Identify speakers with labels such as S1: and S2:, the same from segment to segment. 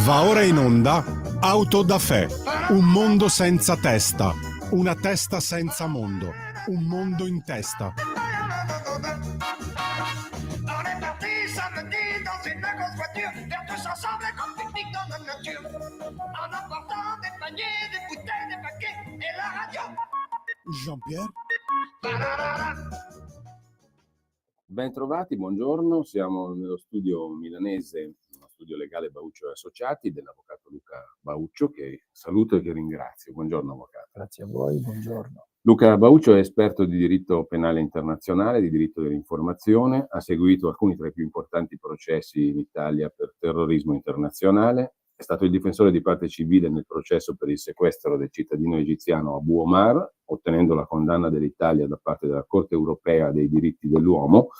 S1: Va ora in onda Auto da Fè, un mondo senza testa, una testa senza mondo, un mondo in testa. Jean-Pierre?
S2: Ben trovati, buongiorno, siamo nello studio milanese, uno studio legale Bauccio e Associati dell'avvocato Luca Bauccio, che saluto e che ringrazio. Buongiorno avvocato.
S3: Grazie a voi, buongiorno.
S2: Luca Bauccio è esperto di diritto penale internazionale, di diritto dell'informazione, ha seguito alcuni tra i più importanti processi in Italia per terrorismo internazionale, è stato il difensore di parte civile nel processo per il sequestro del cittadino egiziano Abu Omar, ottenendo la condanna dell'Italia da parte della Corte europea dei diritti dell'uomo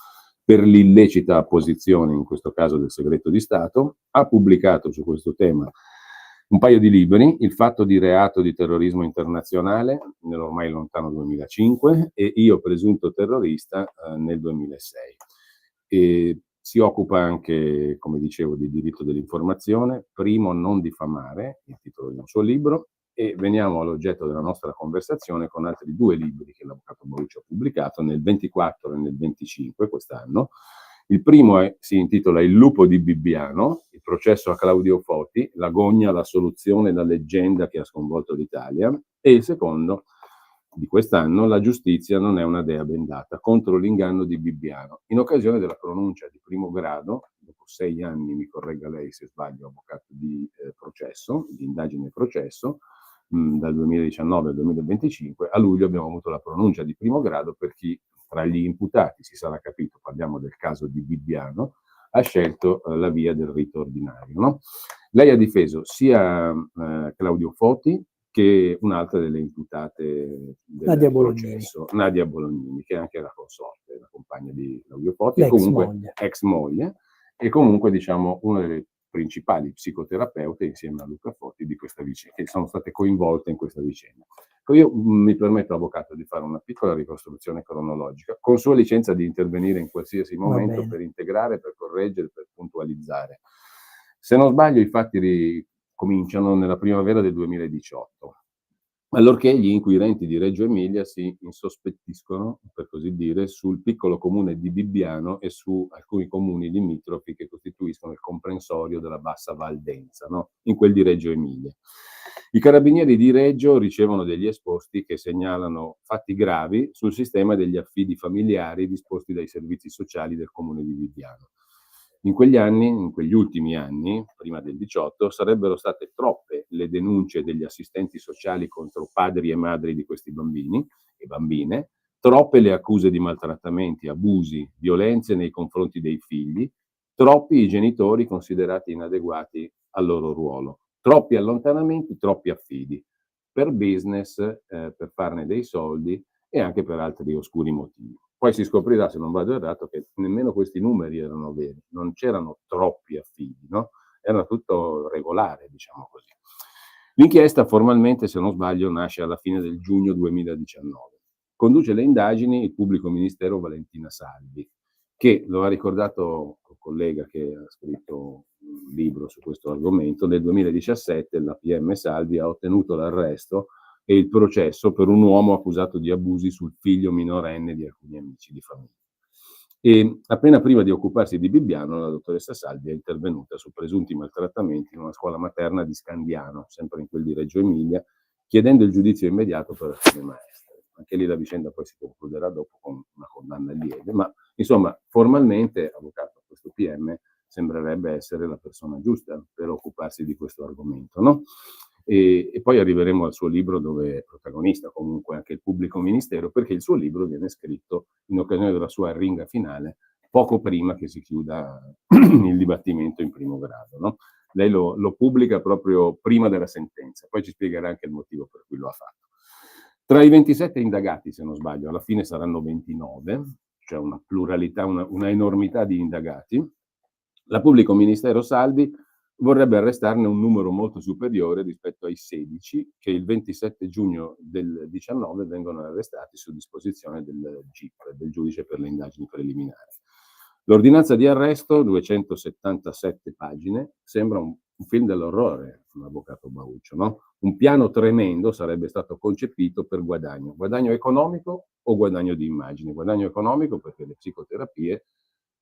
S2: per l'illecita apposizione, in questo caso del segreto di Stato. Ha pubblicato su questo tema un paio di libri, Il fatto di reato di terrorismo internazionale nell'ormai lontano 2005 e Io presunto terrorista nel 2006. E si occupa anche, come dicevo, di diritto dell'informazione, primo non diffamare, il titolo di un suo libro, e veniamo all'oggetto della nostra conversazione con altri due libri che l'avvocato Bauccio ha pubblicato nel 24 e nel 25 quest'anno. Il primo si intitola Il lupo di Bibbiano, il processo a Claudio Foti, l'agonia, la soluzione, la leggenda che ha sconvolto l'Italia, e il secondo di quest'anno, La giustizia non è una dea bendata, contro l'inganno di Bibbiano, in occasione della pronuncia di primo grado, dopo 6 anni, mi corregga lei se sbaglio, avvocato, di processo, di indagine e processo, dal 2019 al 2025, a luglio abbiamo avuto la pronuncia di primo grado per chi tra gli imputati, si sarà capito, parliamo del caso di Bibbiano, ha scelto la via del rito ordinario. No? Lei ha difeso sia Claudio Foti che un'altra delle imputate del processo, Nadia Bolognini, che è anche la consorte, la compagna di Claudio Foti, ex moglie, e comunque diciamo una delle principali psicoterapeute insieme a Luca Foti di questa vicenda, che sono state coinvolte in questa vicenda. Io mi permetto, avvocato, di fare una piccola ricostruzione cronologica, con sua licenza di intervenire in qualsiasi momento per integrare, per correggere, per puntualizzare. Se non sbaglio, i fatti cominciano nella primavera del 2018, allorché gli inquirenti di Reggio Emilia si insospettiscono, per così dire, sul piccolo comune di Bibbiano e su alcuni comuni limitrofi che costituiscono il comprensorio della Bassa Valdenza, no? In quel di Reggio Emilia. I carabinieri di Reggio ricevono degli esposti che segnalano fatti gravi sul sistema degli affidi familiari disposti dai servizi sociali del comune di Bibbiano. In quegli ultimi anni, prima del 18, sarebbero state troppe le denunce degli assistenti sociali contro padri e madri di questi bambini e bambine, troppe le accuse di maltrattamenti, abusi, violenze nei confronti dei figli, troppi i genitori considerati inadeguati al loro ruolo, troppi allontanamenti, troppi affidi, per business, per farne dei soldi e anche per altri oscuri motivi. Poi si scoprirà, se non vado errato, che nemmeno questi numeri erano veri, non c'erano troppi affidi, no? Era tutto regolare, diciamo così. L'inchiesta formalmente, se non sbaglio, nasce alla fine del giugno 2019. Conduce le indagini il pubblico ministero Valentina Salvi, che, lo ha ricordato un collega che ha scritto un libro su questo argomento, nel 2017 la PM Salvi ha ottenuto l'arresto e il processo per un uomo accusato di abusi sul figlio minorenne di alcuni amici di famiglia. E appena prima di occuparsi di Bibbiano, la dottoressa Salvi è intervenuta su presunti maltrattamenti in una scuola materna di Scandiano, sempre in quel di Reggio Emilia, chiedendo il giudizio immediato per alcune maestre. Anche lì la vicenda poi si concluderà dopo con una condanna lieve, ma insomma formalmente, avvocato, questo PM sembrerebbe essere la persona giusta per occuparsi di questo argomento, no? E poi arriveremo al suo libro, dove è protagonista comunque anche il pubblico ministero, perché il suo libro viene scritto in occasione della sua arringa finale, poco prima che si chiuda il dibattimento in primo grado, no? Lei lo pubblica proprio prima della sentenza, poi ci spiegherà anche il motivo per cui lo ha fatto. Tra i 27 indagati, se non sbaglio, alla fine saranno 29, cioè una pluralità, una enormità di indagati, la pubblico ministero Salvi vorrebbe arrestarne un numero molto superiore rispetto ai 16 che il 27 giugno del 19 vengono arrestati su disposizione del GIP, del giudice per le indagini preliminari. L'ordinanza di arresto, 277 pagine, sembra un un film dell'orrore, l'avvocato Bauccio, no? Un piano tremendo sarebbe stato concepito per guadagno economico o guadagno di immagine. Guadagno economico perché le psicoterapie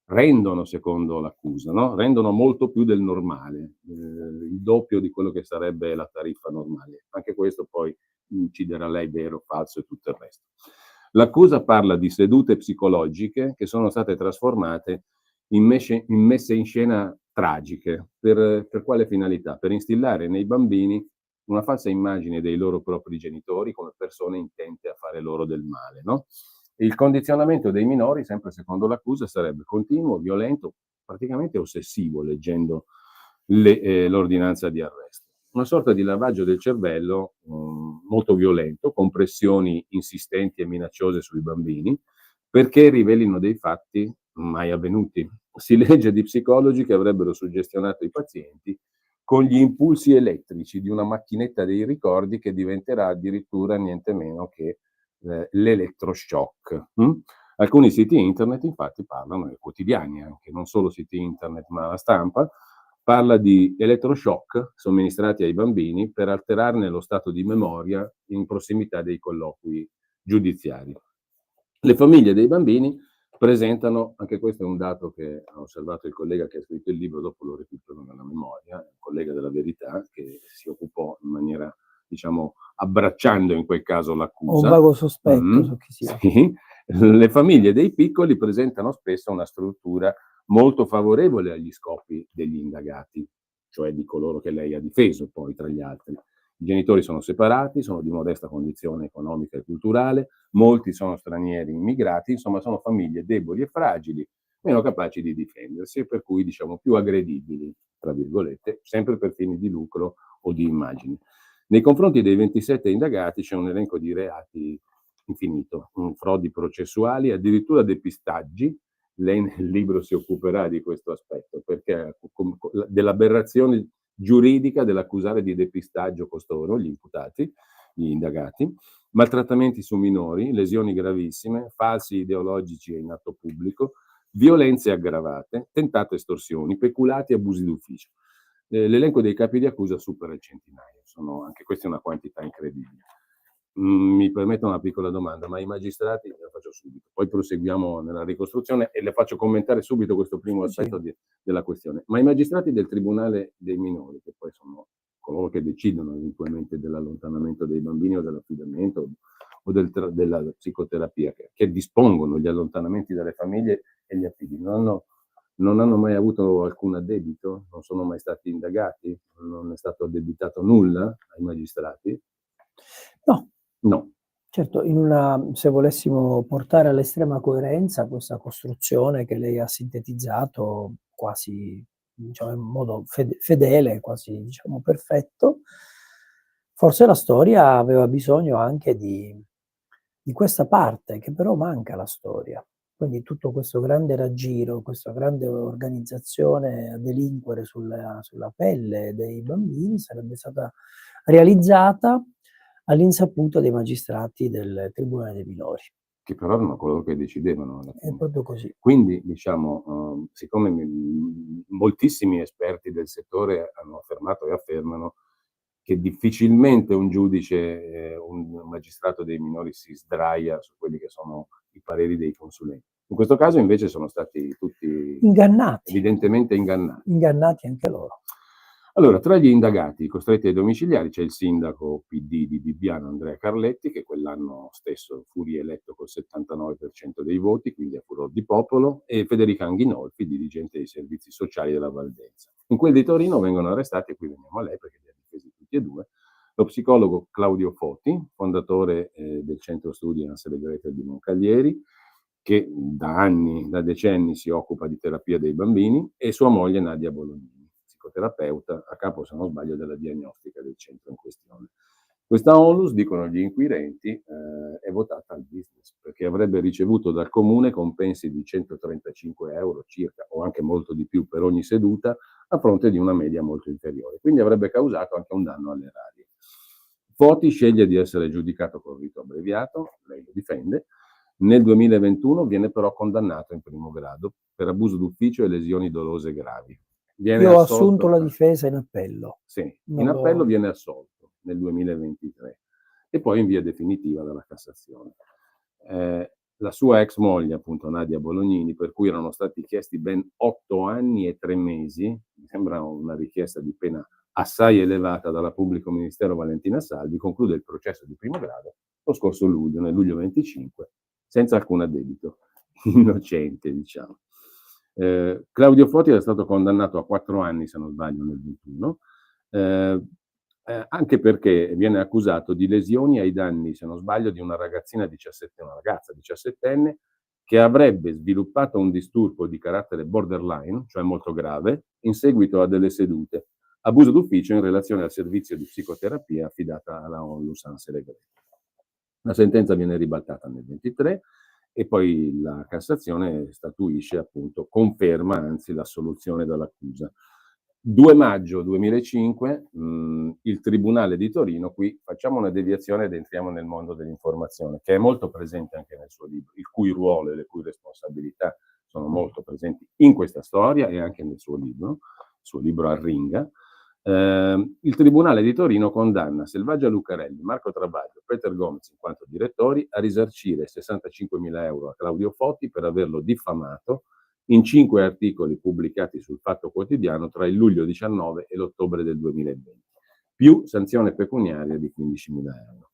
S2: rendono, secondo l'accusa, no? Rendono molto più del normale, il doppio di quello che sarebbe la tariffa normale. Anche questo poi inciderà lei vero, falso e tutto il resto. L'accusa parla di sedute psicologiche che sono state trasformate in messe in scena tragiche. Per quale finalità? Per instillare nei bambini una falsa immagine dei loro propri genitori come persone intente a fare loro del male, no? Il condizionamento dei minori, sempre secondo l'accusa, sarebbe continuo, violento, praticamente ossessivo, leggendo l'ordinanza di arresto. Una sorta di lavaggio del cervello molto violento, con pressioni insistenti e minacciose sui bambini, perché rivelino dei fatti mai avvenuti. Si legge di psicologi che avrebbero suggestionato i pazienti con gli impulsi elettrici di una macchinetta dei ricordi che diventerà addirittura niente meno che l'elettroshock. Alcuni siti internet infatti parlano, e quotidiani anche, non solo siti internet ma la stampa, parla di elettroshock somministrati ai bambini per alterarne lo stato di memoria in prossimità dei colloqui giudiziari. Le famiglie dei bambini presentano, anche questo è un dato che ha osservato il collega che ha scritto il libro, dopo lo recupero nella memoria, il collega della Verità, che si occupò in maniera, diciamo, abbracciando in quel caso l'accusa.
S3: Ho un vago sospetto su chi sia.
S2: Sì. Le famiglie dei piccoli presentano spesso una struttura molto favorevole agli scopi degli indagati, cioè di coloro che lei ha difeso poi tra gli altri. I genitori sono separati, sono di modesta condizione economica e culturale, molti sono stranieri immigrati, insomma sono famiglie deboli e fragili, meno capaci di difendersi e per cui diciamo più aggredibili, tra virgolette, sempre per fini di lucro o di immagini. Nei confronti dei 27 indagati c'è un elenco di reati infinito, frodi processuali, addirittura depistaggi. Lei nel libro si occuperà di questo aspetto, perché dell'aberrazione giuridica dell'accusare di depistaggio costoro, gli imputati, gli indagati, maltrattamenti su minori, lesioni gravissime, falsi ideologici in atto pubblico, violenze aggravate, tentate estorsioni, peculati e abusi d'ufficio. L'elenco dei capi di accusa supera il centinaio, anche questa è una quantità incredibile. Mi permetto una piccola domanda, ma i magistrati, la faccio subito, poi proseguiamo nella ricostruzione e le faccio commentare subito questo primo aspetto della questione, ma i magistrati del Tribunale dei minori, che poi sono coloro che decidono eventualmente dell'allontanamento dei bambini o dell'affidamento o della psicoterapia, che dispongono gli allontanamenti dalle famiglie e gli affidi, non hanno mai avuto alcun addebito? Non sono mai stati indagati? Non è stato addebitato nulla ai magistrati?
S3: No.
S2: No.
S3: Certo, se volessimo portare all'estrema coerenza questa costruzione che lei ha sintetizzato quasi, diciamo, in modo fedele, quasi, diciamo, perfetto, forse la storia aveva bisogno anche di questa parte, che però manca alla storia. Quindi tutto questo grande raggiro, questa grande organizzazione a delinquere sulla pelle dei bambini sarebbe stata realizzata all'insaputa dei magistrati del Tribunale dei minori.
S2: Che però erano coloro che decidevano.
S3: È proprio così.
S2: Quindi, diciamo, siccome moltissimi esperti del settore hanno affermato e affermano che difficilmente un giudice, un magistrato dei minori si sdraia su quelli che sono i pareri dei consulenti. In questo caso invece sono stati tutti
S3: ingannati,
S2: evidentemente ingannati.
S3: Ingannati anche loro.
S2: Allora, tra gli indagati costretti ai domiciliari c'è il sindaco PD di Bibbiano, Andrea Carletti, che quell'anno stesso fu rieletto col 79% dei voti, quindi a furor di popolo, e Federica Anghinolfi, dirigente dei servizi sociali della Valdenza. In quel di Torino vengono arrestati, e qui veniamo a lei perché li ha difesi tutti e due, lo psicologo Claudio Foti, fondatore del centro studi Anse Le Grete di Moncaglieri, che da decenni si occupa di terapia dei bambini, e sua moglie Nadia Bolognini, psicoterapeuta, a capo, se non sbaglio, della diagnostica del centro in questione. Questa onlus, dicono gli inquirenti, è votata al business, perché avrebbe ricevuto dal comune compensi di 135 euro circa, o anche molto di più per ogni seduta, a fronte di una media molto inferiore. Quindi avrebbe causato anche un danno all'erario. Foti sceglie di essere giudicato con rito abbreviato, lei lo difende. Nel 2021 viene però condannato in primo grado per abuso d'ufficio e lesioni dolose gravi. Viene
S3: Io ho
S2: assolto,
S3: assunto la difesa in appello.
S2: sì,
S3: Non
S2: in appello
S3: lo-
S2: viene assolto nel 2023 e poi in via definitiva dalla Cassazione. La sua ex moglie, appunto Nadia Bolognini, per cui erano stati chiesti ben 8 anni e 3 mesi, mi sembra una richiesta di pena assai elevata dalla pubblico ministero Valentina Salvi, conclude il processo di primo grado lo scorso luglio, nel luglio 25, senza alcun addebito, innocente, diciamo. Claudio Foti era stato condannato a 4 anni, se non sbaglio, nel 21, anche perché viene accusato di lesioni ai danni, se non sbaglio, di una ragazza 17enne, che avrebbe sviluppato un disturbo di carattere borderline, cioè molto grave, in seguito a delle sedute, abuso d'ufficio in relazione al servizio di psicoterapia affidata alla ONLUS Anse-Le-Gret. La sentenza viene ribaltata nel 23 e poi la Cassazione statuisce, appunto, conferma anzi l'assoluzione dall'accusa. 2 maggio 2005, il Tribunale di Torino, qui facciamo una deviazione ed entriamo nel mondo dell'informazione, che è molto presente anche nel suo libro, il cui ruolo e le cui responsabilità sono molto presenti in questa storia e anche nel suo libro Arringa. Il Tribunale di Torino condanna Selvaggia Lucarelli, Marco Travaglio, Peter Gomez in quanto direttori a risarcire 65.000 euro a Claudio Foti per averlo diffamato in 5 articoli pubblicati sul Fatto Quotidiano tra il luglio 19 e l'ottobre del 2020, più sanzione pecuniaria di 15.000 euro.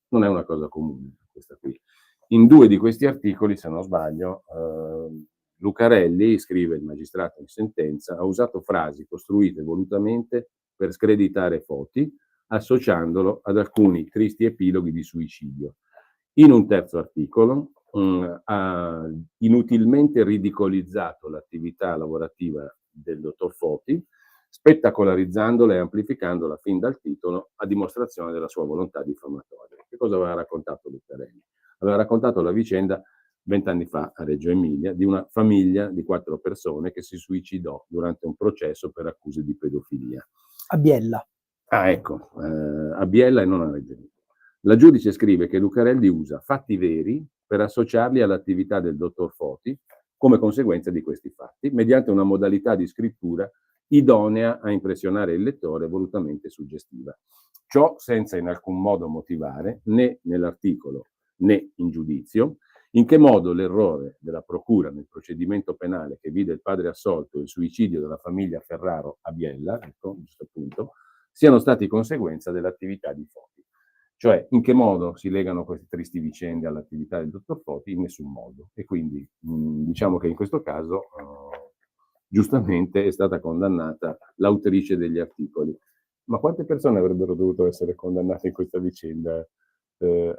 S2: Non è una cosa comune questa qui. In 2 di questi articoli, se non sbaglio, Lucarelli, scrive il magistrato in sentenza, ha usato frasi costruite volutamente per screditare Foti, associandolo ad alcuni tristi epiloghi di suicidio. In un terzo articolo ha inutilmente ridicolizzato l'attività lavorativa del dottor Foti, spettacolarizzandola e amplificandola fin dal titolo a dimostrazione della sua volontà diffamatoria. Che cosa aveva raccontato Lucarelli? Aveva raccontato la vicenda 20 anni fa a Reggio Emilia di una famiglia di 4 persone che si suicidò durante un processo per accuse di pedofilia.
S3: A Biella.
S2: Ah, ecco, a Biella e non a Reggio Emilia. La giudice scrive che Lucarelli usa fatti veri per associarli all'attività del dottor Foti come conseguenza di questi fatti, mediante una modalità di scrittura idonea a impressionare il lettore volutamente suggestiva. Ciò senza in alcun modo motivare, né nell'articolo né in giudizio, in che modo l'errore della procura nel procedimento penale che vide il padre assolto e il suicidio della famiglia Ferraro a Biella, ecco, giusto appunto, siano stati conseguenza dell'attività di Foti. Cioè, in che modo si legano queste tristi vicende all'attività del dottor Foti? In nessun modo. E quindi diciamo che in questo caso giustamente è stata condannata l'autrice degli articoli. Ma quante persone avrebbero dovuto essere condannate in questa vicenda,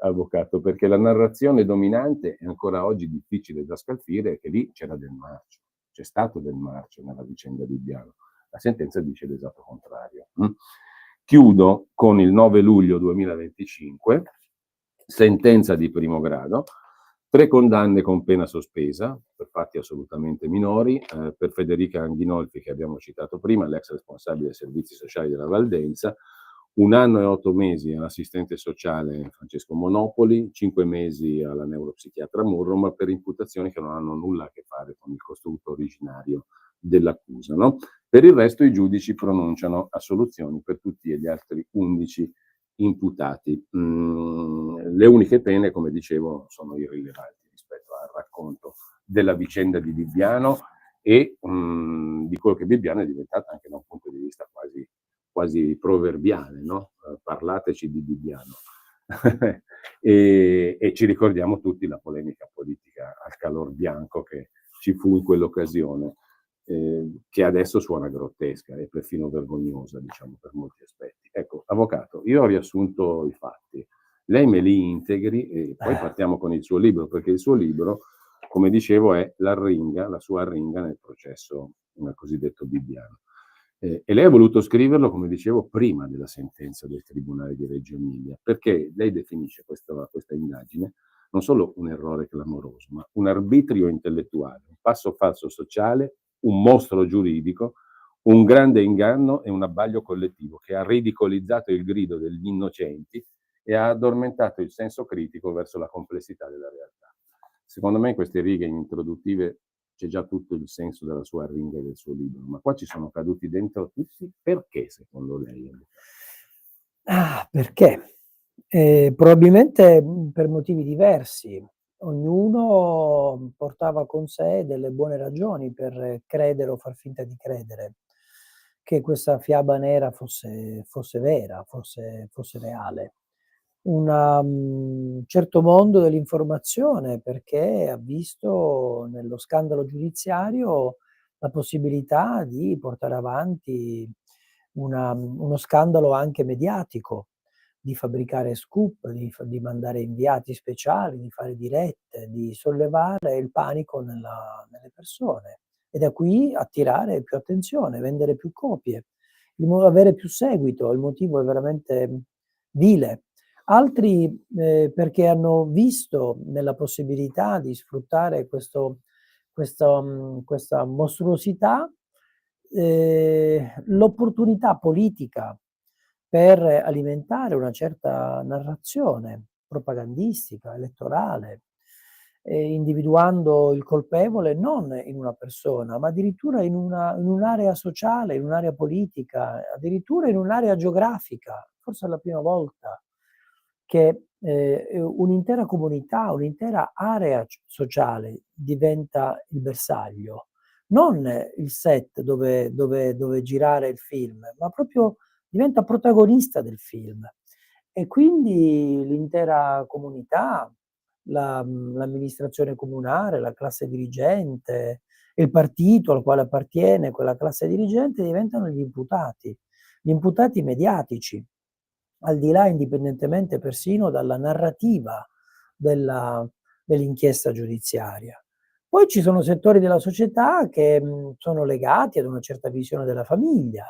S2: avvocato? Perché la narrazione dominante è ancora oggi difficile da scalfire, che lì c'era del marcio, c'è stato del marcio nella vicenda di Bibbiano. La sentenza dice l'esatto contrario. Chiudo con il 9 luglio 2025, sentenza di primo grado, 3 condanne con pena sospesa per fatti assolutamente minori, per Federica Anghinolfi, che abbiamo citato prima, l'ex responsabile dei servizi sociali della Valdenza, 1 anno e 8 mesi all'assistente sociale Francesco Monopoli, 5 mesi alla neuropsichiatra Murrom, per imputazioni che non hanno nulla a che fare con il costrutto originario dell'accusa, no? Per il resto i giudici pronunciano assoluzioni per tutti gli altri 11 imputati. Le uniche pene, come dicevo, sono irrilevanti rispetto al racconto della vicenda di Bibbiano e di quello che Bibbiano è diventata anche da un punto di vista quasi proverbiale, no? Parlateci di Bibbiano. e ci ricordiamo tutti la polemica politica al calor bianco che ci fu in quell'occasione, che adesso suona grottesca e perfino vergognosa, diciamo, per molti aspetti. Ecco, avvocato, io ho riassunto i fatti, lei me li integri e poi partiamo con il suo libro, perché il suo libro, come dicevo, è la sua arringa nel processo cosiddetto Bibbiano. E lei ha voluto scriverlo, come dicevo, prima della sentenza del Tribunale di Reggio Emilia, perché lei definisce questa indagine non solo un errore clamoroso, ma un arbitrio intellettuale, un passo falso sociale, un mostro giuridico, un grande inganno e un abbaglio collettivo che ha ridicolizzato il grido degli innocenti e ha addormentato il senso critico verso la complessità della realtà. Secondo me in queste righe introduttive c'è già tutto il senso della sua arringa e del suo libro, ma qua ci sono caduti dentro tutti. Perché secondo lei?
S3: Perché? Probabilmente, per motivi diversi. Ognuno portava con sé delle buone ragioni per credere o far finta di credere che questa fiaba nera fosse vera, fosse reale. Certo mondo dell'informazione, perché ha visto nello scandalo giudiziario la possibilità di portare avanti uno scandalo anche mediatico, di fabbricare scoop, di mandare inviati speciali, di fare dirette, di sollevare il panico nelle persone e da qui attirare più attenzione, vendere più copie, avere più seguito. Il motivo è veramente vile. Altri, perché hanno visto nella possibilità di sfruttare questa mostruosità, l'opportunità politica per alimentare una certa narrazione propagandistica, elettorale, individuando il colpevole non in una persona, ma addirittura in un'area sociale, in un'area politica, addirittura in un'area geografica. Forse è la prima volta che un'intera comunità, un'intera area sociale diventa il bersaglio, non il set dove girare il film, ma proprio diventa protagonista del film. E quindi l'intera comunità, l'amministrazione comunale, la classe dirigente, il partito al quale appartiene quella classe dirigente diventano gli imputati mediatici, al di là, indipendentemente persino dalla narrativa dell'inchiesta giudiziaria. Poi ci sono settori della società che sono legati ad una certa visione della famiglia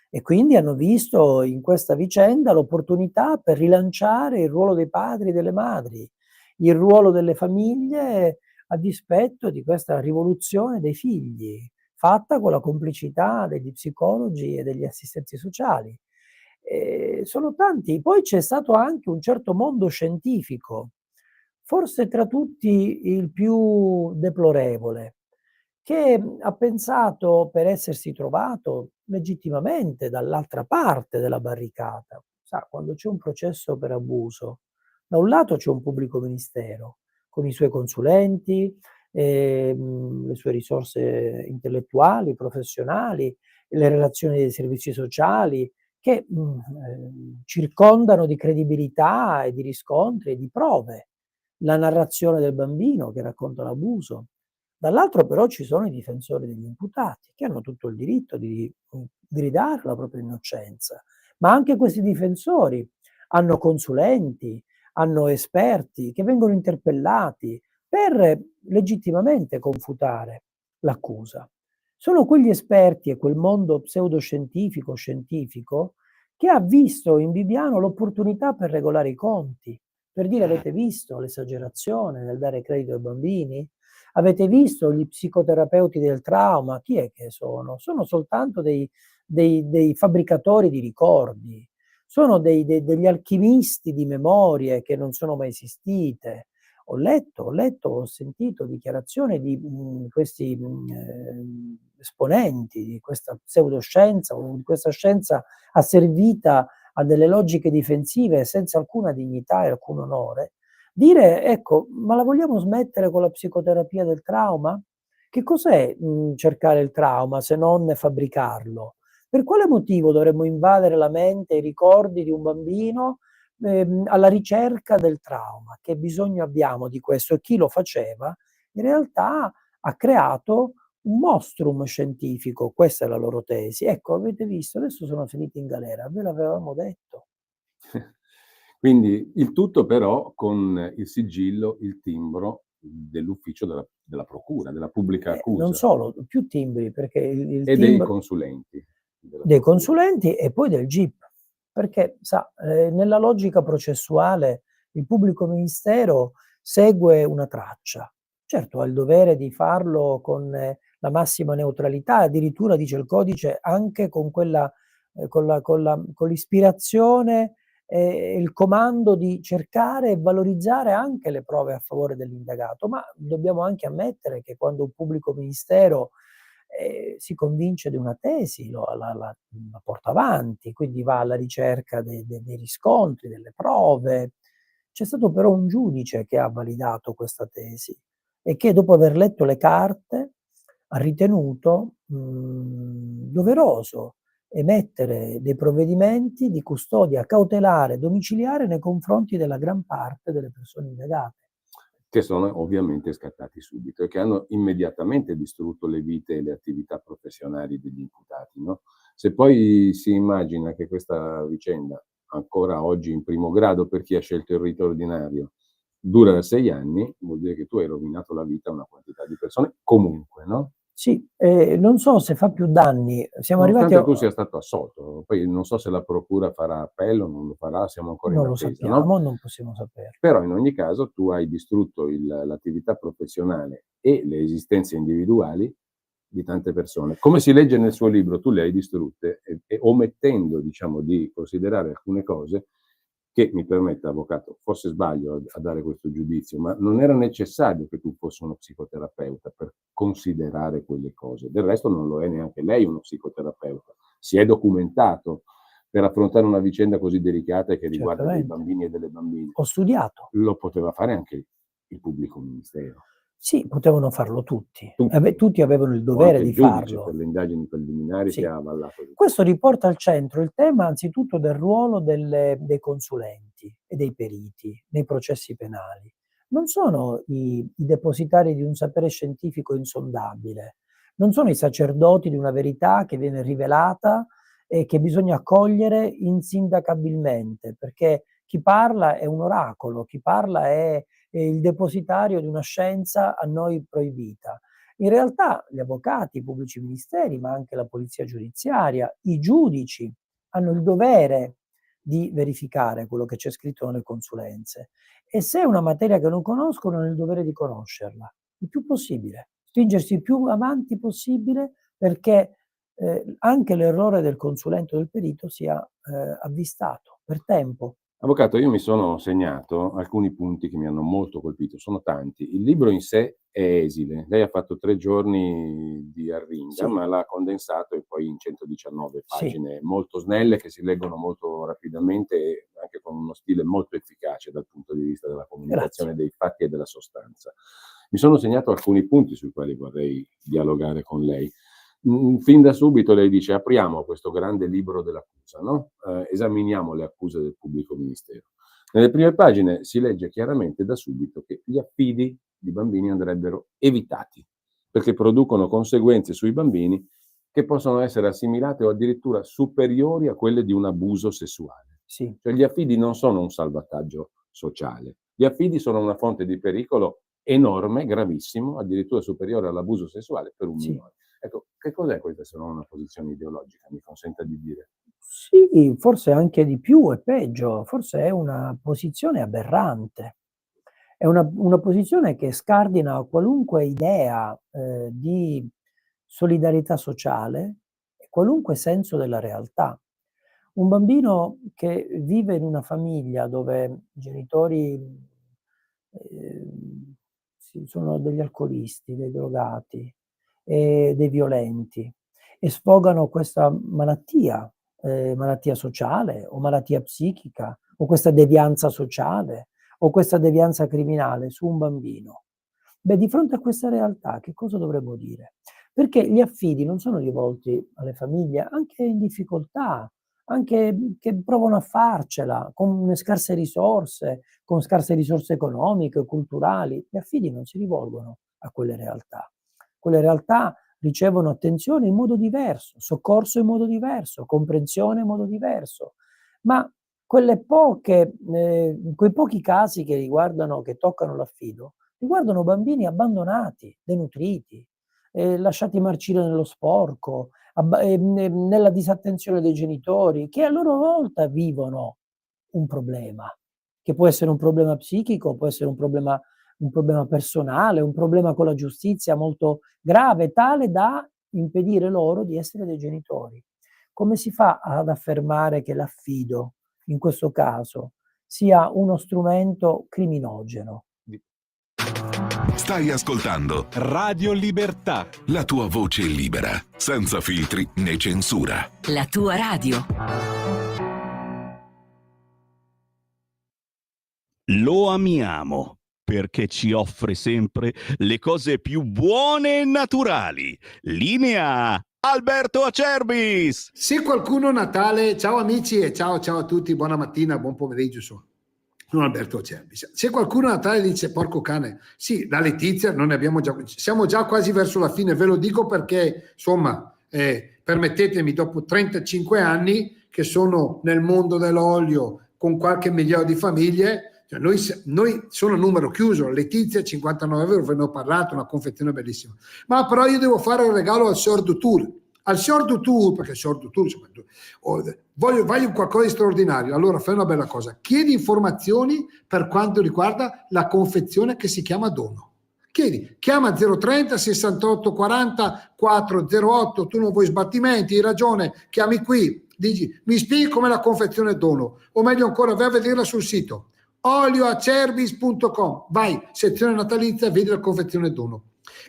S3: e quindi hanno visto in questa vicenda l'opportunità per rilanciare il ruolo dei padri e delle madri, il ruolo delle famiglie a dispetto di questa rivoluzione dei figli, fatta con la complicità degli psicologi e degli assistenti sociali. Sono tanti. Poi c'è stato anche un certo mondo scientifico, forse tra tutti il più deplorevole, che ha pensato, per essersi trovato legittimamente dall'altra parte della barricata. Sa, quando c'è un processo per abuso, da un lato c'è un pubblico ministero con i suoi consulenti, le sue risorse intellettuali, professionali, le relazioni dei servizi sociali che circondano di credibilità e di riscontri e di prove la narrazione del bambino che racconta l'abuso. Dall'altro però ci sono i difensori degli imputati che hanno tutto il diritto di gridare la propria innocenza, ma anche questi difensori hanno consulenti, hanno esperti che vengono interpellati per legittimamente confutare l'accusa. Sono quegli esperti e quel mondo pseudoscientifico, scientifico, che ha visto in Bibbiano l'opportunità per regolare i conti, per dire: avete visto l'esagerazione nel dare credito ai bambini? Avete visto gli psicoterapeuti del trauma? Chi è che sono? Sono soltanto dei fabbricatori di ricordi, sono degli alchimisti di memorie che non sono mai esistite. Ho letto, ho sentito dichiarazioni di questi esponenti di questa pseudoscienza o di questa scienza asservita a delle logiche difensive senza alcuna dignità e alcun onore, dire: ecco, ma la vogliamo smettere con la psicoterapia del trauma? Che cos'è cercare il trauma se non fabbricarlo? Per quale motivo dovremmo invadere la mente e i ricordi di un bambino alla ricerca del trauma? Che bisogno abbiamo di questo? E chi lo faceva in realtà ha creato un mostrum scientifico, questa è la loro tesi. Ecco, avete visto, adesso sono finiti in galera, ve l'avevamo detto.
S2: Quindi il tutto però con il sigillo, il timbro dell'ufficio della procura, della pubblica accusa.
S3: Non solo, più timbri, perché il
S2: e dei consulenti.
S3: Dei consulenti e poi del GIP, perché sa, nella logica processuale il pubblico ministero segue una traccia. Certo, ha il dovere di farlo con la massima neutralità, addirittura dice il codice anche con quella con l'ispirazione il comando di cercare e valorizzare anche le prove a favore dell'indagato, ma dobbiamo anche ammettere che quando un pubblico ministero si convince di una tesi, la porta avanti, quindi va alla ricerca dei riscontri, delle prove. C'è stato però un giudice che ha validato questa tesi e che dopo aver letto le carte ha ritenuto doveroso emettere dei provvedimenti di custodia cautelare domiciliare nei confronti della gran parte delle persone indagate.
S2: Che sono ovviamente scattati subito e che hanno immediatamente distrutto le vite e le attività professionali degli imputati, no? Se poi si immagina che questa vicenda, ancora oggi in primo grado per chi ha scelto il rito ordinario, dura da 6 anni, vuol dire che tu hai rovinato la vita a una quantità di persone comunque, no?
S3: Sì, non so se fa più danni. Siamo arrivati
S2: Nonostante
S3: a
S2: tu sia stato assolto, poi non so se la procura farà appello, non lo farà, siamo ancora in
S3: non lo
S2: attesa, no?
S3: sappiamo, non possiamo saperlo.
S2: Però in ogni caso tu hai distrutto l'attività professionale e le esistenze individuali di tante persone. Come si legge nel suo libro, tu le hai distrutte e omettendo, diciamo, di considerare alcune cose che, mi permetta, avvocato, forse sbaglio a dare questo giudizio, ma non era necessario che tu fossi uno psicoterapeuta per considerare quelle cose. Del resto non lo è neanche lei uno psicoterapeuta. Si è documentato per affrontare una vicenda così delicata che riguarda dei
S3: Certamente.
S2: bambini e delle bambine.
S3: Ho studiato.
S2: Lo poteva fare anche il pubblico ministero.
S3: Sì, potevano farlo tutti.
S2: Tutti.
S3: Tutti avevano il
S2: O
S3: dovere
S2: anche
S3: di
S2: il giudice per
S3: farlo.
S2: le indagini preliminari che
S3: Sì.
S2: ha avallato.
S3: Questo riporta al centro il tema anzitutto del ruolo dei consulenti e dei periti nei processi penali. Non sono i depositari di un sapere scientifico insondabile, non sono i sacerdoti di una verità che viene rivelata e che bisogna accogliere insindacabilmente, perché chi parla è un oracolo, chi parla è il depositario di una scienza a noi proibita. In realtà gli avvocati, i pubblici ministeri, ma anche la polizia giudiziaria, i giudici hanno il dovere di verificare quello che c'è scritto nelle consulenze e se è una materia che non conoscono hanno il dovere di conoscerla, il più possibile, spingersi il più avanti possibile perché anche l'errore del consulente o del perito sia avvistato per tempo.
S2: Avvocato, io mi sono segnato alcuni punti che mi hanno molto colpito, sono tanti. Il libro in sé è esile, lei ha fatto 3 giorni di arringa,
S3: Sì,
S2: ma l'ha condensato e poi in 119
S3: sì,
S2: pagine molto snelle che si leggono molto rapidamente e anche con uno stile molto efficace dal punto di vista della
S3: grazie.
S2: comunicazione dei fatti e della sostanza. Mi sono segnato alcuni punti sui quali vorrei dialogare con lei. Fin da subito lei dice: "Apriamo questo grande libro dell'accusa, no, esaminiamo le accuse del pubblico ministero". Nelle prime pagine si legge chiaramente da subito che gli affidi di bambini andrebbero evitati, perché producono conseguenze sui bambini che possono essere assimilate o addirittura superiori a quelle di un abuso sessuale.
S3: Sì,
S2: Cioè gli affidi non sono un salvataggio sociale, gli affidi sono una fonte di pericolo enorme, gravissimo, addirittura superiore all'abuso sessuale per un
S3: sì.
S2: minore. Ecco, che cos'è questa se non una posizione ideologica, mi consenta di dire?
S3: Sì, forse anche di più e peggio, forse è una posizione aberrante. È una posizione che scardina qualunque idea, di solidarietà sociale e qualunque senso della realtà. Un bambino che vive in una famiglia dove i genitori, sono degli alcolisti, dei drogati, dei violenti e sfogano questa malattia sociale o malattia psichica o questa devianza sociale o questa devianza criminale su un bambino. Beh, di fronte a questa realtà che cosa dovremmo dire? Perché gli affidi non sono rivolti alle famiglie anche in difficoltà, anche che provano a farcela con scarse risorse economiche o culturali. Gli affidi non si rivolgono a quelle realtà. Quelle realtà ricevono attenzione in modo diverso, soccorso in modo diverso, comprensione in modo diverso. Ma quei pochi casi che toccano l'affido, riguardano bambini abbandonati, denutriti, lasciati marcire nello sporco, nella disattenzione dei genitori, che a loro volta vivono un problema, che può essere un problema psichico, può essere un problema personale, un problema con la giustizia molto grave, tale da impedire loro di essere dei genitori. Come si fa ad affermare che l'affido in questo caso sia uno strumento criminogeno.
S4: Stai ascoltando
S1: Radio Libertà.
S4: la tua voce libera, senza filtri né censura.
S5: La tua radio.
S6: Lo amiamo perché ci offre sempre le cose più buone e naturali. Linea Alberto Acerbis.
S7: Se qualcuno Natale, ciao amici e ciao a tutti, buona mattina, buon pomeriggio, sono Alberto Acerbis. Se qualcuno a Natale dice porco cane, sì, la Letizia non ne abbiamo già, siamo già quasi verso la fine, ve lo dico perché insomma, permettetemi, dopo 35 anni che sono nel mondo dell'olio con qualche migliaio di famiglie, cioè noi sono un numero chiuso, Letizia 59 euro, ve ne ho parlato, una confezione bellissima, ma però io devo fare un regalo al Sordo Tour, perché il Sordo Tour voglio qualcosa di straordinario, allora fai una bella cosa, chiedi informazioni per quanto riguarda la confezione che si chiama dono. Chiama 030 68 40 408, tu non vuoi sbattimenti, hai ragione, chiami qui, dici mi spieghi com'è la confezione dono, o meglio ancora vai a vederla sul sito olioacerbis.com, vai, sezione natalizia, vedi la confezione dono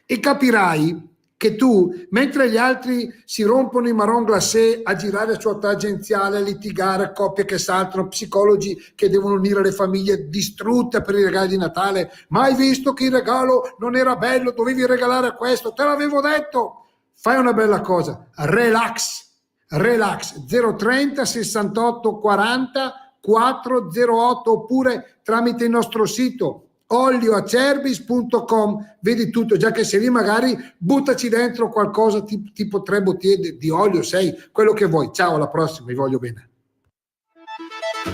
S7: e capirai che tu, mentre gli altri si rompono i marron glacé a girare su tangenziale, a litigare, coppie che saltano, psicologi che devono unire le famiglie distrutte per i regali di Natale, ma hai visto che il regalo non era bello, dovevi regalare questo, te l'avevo detto, fai una bella cosa, relax 030 68 40 408 oppure tramite il nostro sito olioacerbis.com, vedi tutto, già che sei lì magari buttaci dentro qualcosa tipo 3 bottiglie di olio, 6, quello che vuoi. Ciao, alla prossima, vi voglio bene.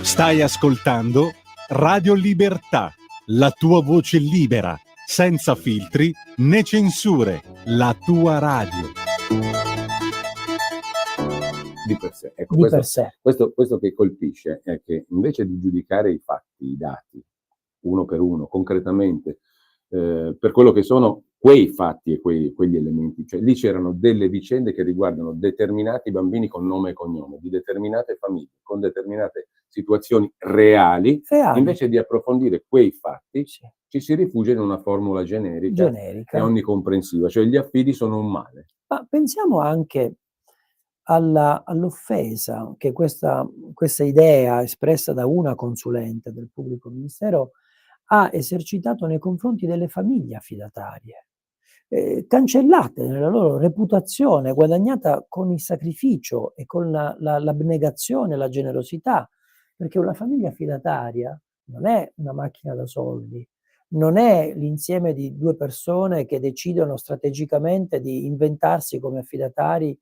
S1: Stai ascoltando Radio Libertà, la tua voce libera, senza filtri né censure, la tua radio.
S2: Di per sé. Ecco,
S3: Di per sé.
S2: questo che colpisce è che invece di giudicare i fatti, i dati, uno per uno, concretamente, per quello che sono quei fatti e quegli elementi, cioè lì c'erano delle vicende che riguardano determinati bambini con nome e cognome, di determinate famiglie, con determinate situazioni reali. Invece di approfondire quei fatti,
S3: Sì.
S2: ci si rifugia in una formula generica e onnicomprensiva, cioè gli affidi sono un male.
S3: Ma pensiamo anche all'offesa che questa idea espressa da una consulente del pubblico ministero ha esercitato nei confronti delle famiglie affidatarie, cancellate nella loro reputazione guadagnata con il sacrificio e con l'abnegazione, la generosità, perché una famiglia affidataria non è una macchina da soldi, non è l'insieme di due persone che decidono strategicamente di inventarsi come affidatari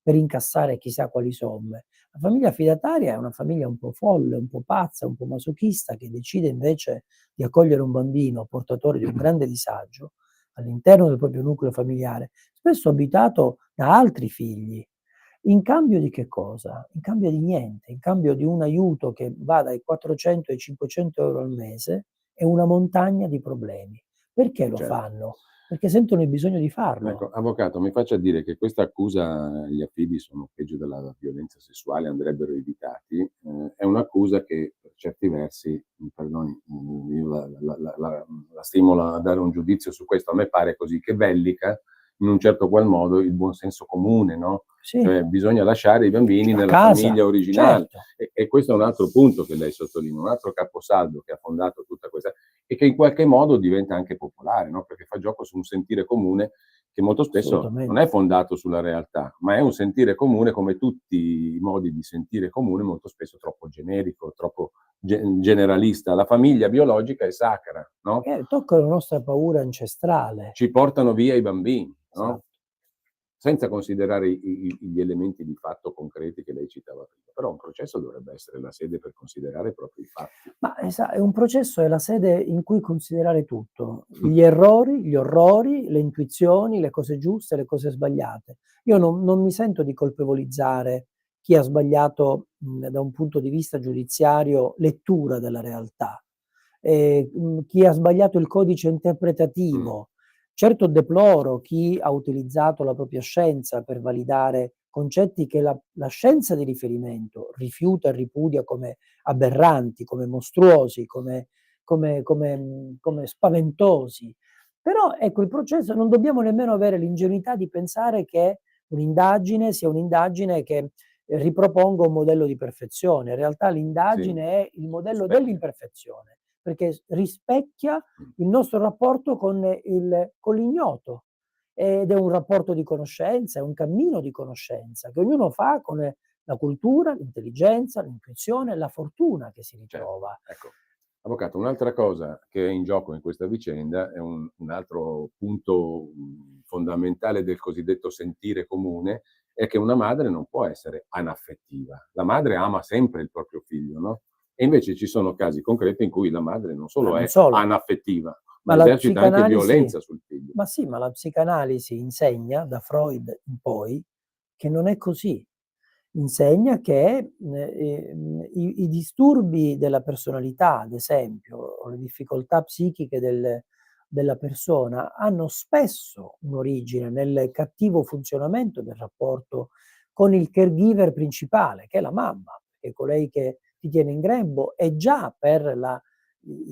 S3: per incassare chissà quali somme. La famiglia affidataria è una famiglia un po' folle, un po' pazza, un po' masochista, che decide invece di accogliere un bambino portatore di un grande disagio all'interno del proprio nucleo familiare, spesso abitato da altri figli. In cambio di che cosa? In cambio di niente, in cambio di un aiuto che va dai 400 ai 500 euro al mese e una montagna di problemi. Perché lo fanno? Perché sentono il bisogno di farlo.
S2: Ecco, avvocato, mi faccia dire che questa accusa gli affidi sono peggio della violenza sessuale, andrebbero evitati, è un'accusa che per certi versi, mi perdoni, io la stimola a dare un giudizio su questo, a me pare così, che vellica in un certo qual modo il buon senso comune, no?
S3: Sì.
S2: Cioè bisogna lasciare i bambini
S3: A
S2: nella
S3: casa,
S2: famiglia originale.
S3: certo.
S2: E questo è un altro punto che lei sottolinea, un altro caposaldo che ha fondato tutta questa, e che in qualche modo diventa anche popolare, no? Perché fa gioco su un sentire comune che molto spesso non è fondato sulla realtà, ma è un sentire comune, come tutti i modi di sentire comune, molto spesso troppo generico, troppo generalista. La famiglia biologica è sacra, no?
S3: Tocca la nostra paura ancestrale.
S2: Ci portano via i bambini, no?
S3: Esatto.
S2: Senza considerare gli elementi di fatto concreti che lei citava prima. Però un processo dovrebbe essere la sede per considerare proprio i fatti.
S3: Ma è un processo, è la sede in cui considerare tutto, gli errori, gli orrori, le intuizioni, le cose giuste, le cose sbagliate. Io non mi sento di colpevolizzare chi ha sbagliato da un punto di vista giudiziario lettura della realtà, chi ha sbagliato il codice interpretativo. Certo deploro chi ha utilizzato la propria scienza per validare concetti che la scienza di riferimento rifiuta e ripudia come aberranti, come mostruosi, come spaventosi. Però ecco, il processo, non dobbiamo nemmeno avere l'ingenuità di pensare che un'indagine sia un'indagine che riproponga un modello di perfezione. In realtà l'indagine è il modello dell'imperfezione, perché rispecchia il nostro rapporto con l'ignoto, ed è un rapporto di conoscenza, è un cammino di conoscenza che ognuno fa con la cultura, l'intelligenza, l'intuizione, la fortuna che si ritrova.
S2: Ecco, avvocato, un'altra cosa che è in gioco in questa vicenda è un altro punto fondamentale del cosiddetto sentire comune, è che una madre non può essere anaffettiva. La madre ama sempre il proprio figlio, no? E invece ci sono casi concreti in cui la madre non solo è anaffettiva, ma esercita anche violenza sul figlio.
S3: Ma sì, ma la psicanalisi insegna, da Freud in poi, che non è così. Insegna che i disturbi della personalità, ad esempio, o le difficoltà psichiche della persona, hanno spesso un'origine nel cattivo funzionamento del rapporto con il caregiver principale, che è la mamma, che è colei che ti tiene in grembo, e già per le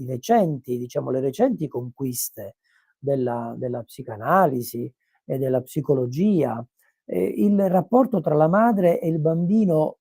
S3: recenti conquiste della psicanalisi e della psicologia, il rapporto tra la madre e il bambino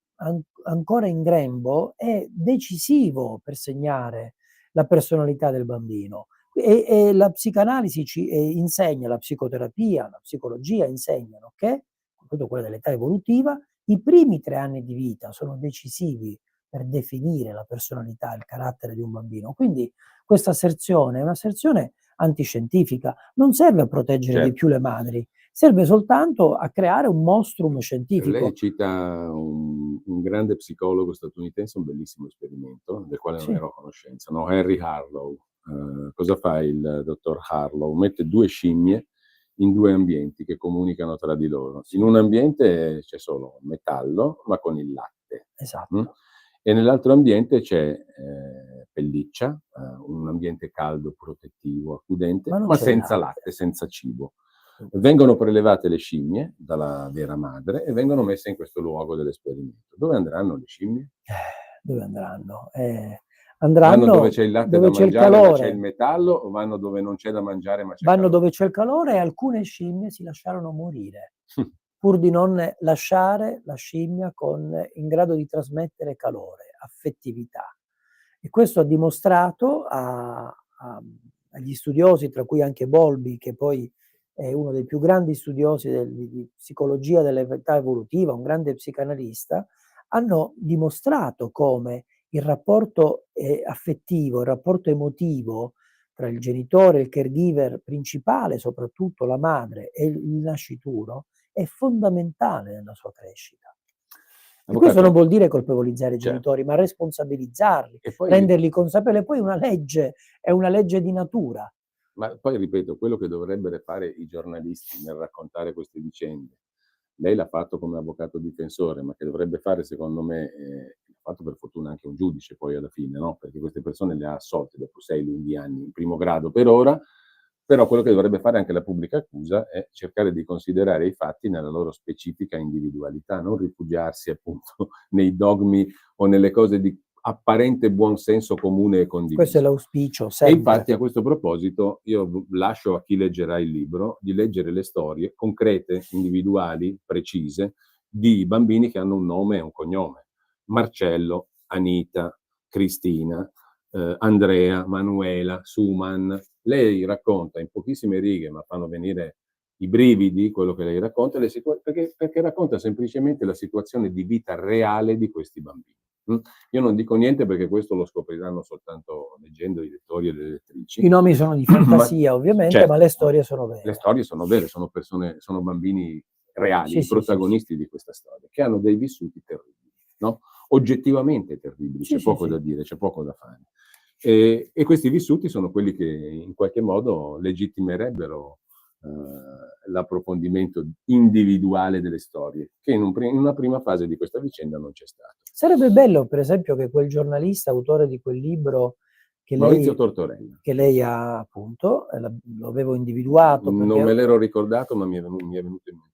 S3: ancora in grembo è decisivo per segnare la personalità del bambino. E la psicanalisi ci insegna, la psicoterapia, la psicologia insegnano che, soprattutto quella dell'età evolutiva, i primi 3 anni di vita sono decisivi per definire la personalità, il carattere di un bambino. Quindi questa asserzione è un'asserzione antiscientifica, non serve a proteggere di più le madri, serve soltanto a creare un monstrum scientifico.
S2: Lei cita un grande psicologo statunitense, un bellissimo esperimento, del quale non ero a conoscenza, no? Henry Harlow. Cosa fa il dottor Harlow? Mette 2 scimmie in 2 ambienti che comunicano tra di loro. In un ambiente c'è solo metallo, ma con il latte.
S3: Esatto.
S2: E nell'altro ambiente c'è pelliccia, un ambiente caldo, protettivo, accudente, ma senza latte, senza cibo. Vengono prelevate le scimmie dalla vera madre e vengono messe in questo luogo dell'esperimento. Dove andranno le scimmie?
S3: Dove andranno?
S2: Vanno dove c'è il latte
S3: dove
S2: da
S3: c'è il
S2: mangiare, ma
S3: calore.
S2: c'è il metallo, o vanno dove non c'è da mangiare, ma c'è
S3: Vanno
S2: calore?
S3: dove c'è il calore, e alcune scimmie si lasciarono morire, pur di non lasciare la scimmia in grado di trasmettere calore, affettività. E questo ha dimostrato agli studiosi, tra cui anche Bowlby, che poi è uno dei più grandi studiosi di psicologia dell'età evolutiva, un grande psicanalista, hanno dimostrato come il rapporto affettivo, il rapporto emotivo tra il genitore e il caregiver principale, soprattutto la madre, e il nascituro, è fondamentale nella sua crescita. E questo non vuol dire colpevolizzare i genitori, ma responsabilizzarli,
S2: E poi,
S3: renderli consapevoli. Poi è una legge di natura.
S2: ma poi ripeto, quello che dovrebbero fare i giornalisti nel raccontare queste vicende, lei l'ha fatto come avvocato difensore, ma che dovrebbe fare, secondo me, l'ha fatto per fortuna anche un giudice poi alla fine, no? Perché queste persone le ha assolte dopo 6 lunghi anni in primo grado per ora, però quello che dovrebbe fare anche la pubblica accusa è cercare di considerare i fatti nella loro specifica individualità, non rifugiarsi appunto nei dogmi o nelle cose di apparente buonsenso comune e condiviso.
S3: Questo è l'auspicio,
S2: E
S3: sempre.
S2: infatti a questo proposito io lascio a chi leggerà il libro di leggere le storie concrete, individuali, precise, di bambini che hanno un nome e un cognome. Marcello, Anita, Cristina, Andrea, Manuela, Suman. Lei racconta in pochissime righe, ma fanno venire i brividi quello che lei racconta, perché racconta semplicemente la situazione di vita reale di questi bambini. Io non dico niente perché questo lo scopriranno soltanto leggendo i lettori e le lettrici.
S3: I nomi sono di fantasia, ovviamente,
S2: certo,
S3: ma le storie sono vere.
S2: Le storie sono vere, sono persone, sono bambini reali,
S3: Sì,
S2: i
S3: sì,
S2: protagonisti di questa storia, che hanno dei vissuti terribili, no? Oggettivamente terribili,
S3: Sì,
S2: c'è
S3: sì,
S2: poco
S3: sì.
S2: da dire, c'è poco da fare. E questi vissuti sono quelli che in qualche modo legittimerebbero l'approfondimento individuale delle storie, che in una prima fase di questa vicenda non c'è stato.
S3: Sarebbe bello, per esempio, che quel giornalista, autore di quel libro
S2: Maurizio Tortorella,
S3: che lei ha appunto, lo avevo individuato.
S2: Non me l'ero ricordato, ma mi è venuto in mente.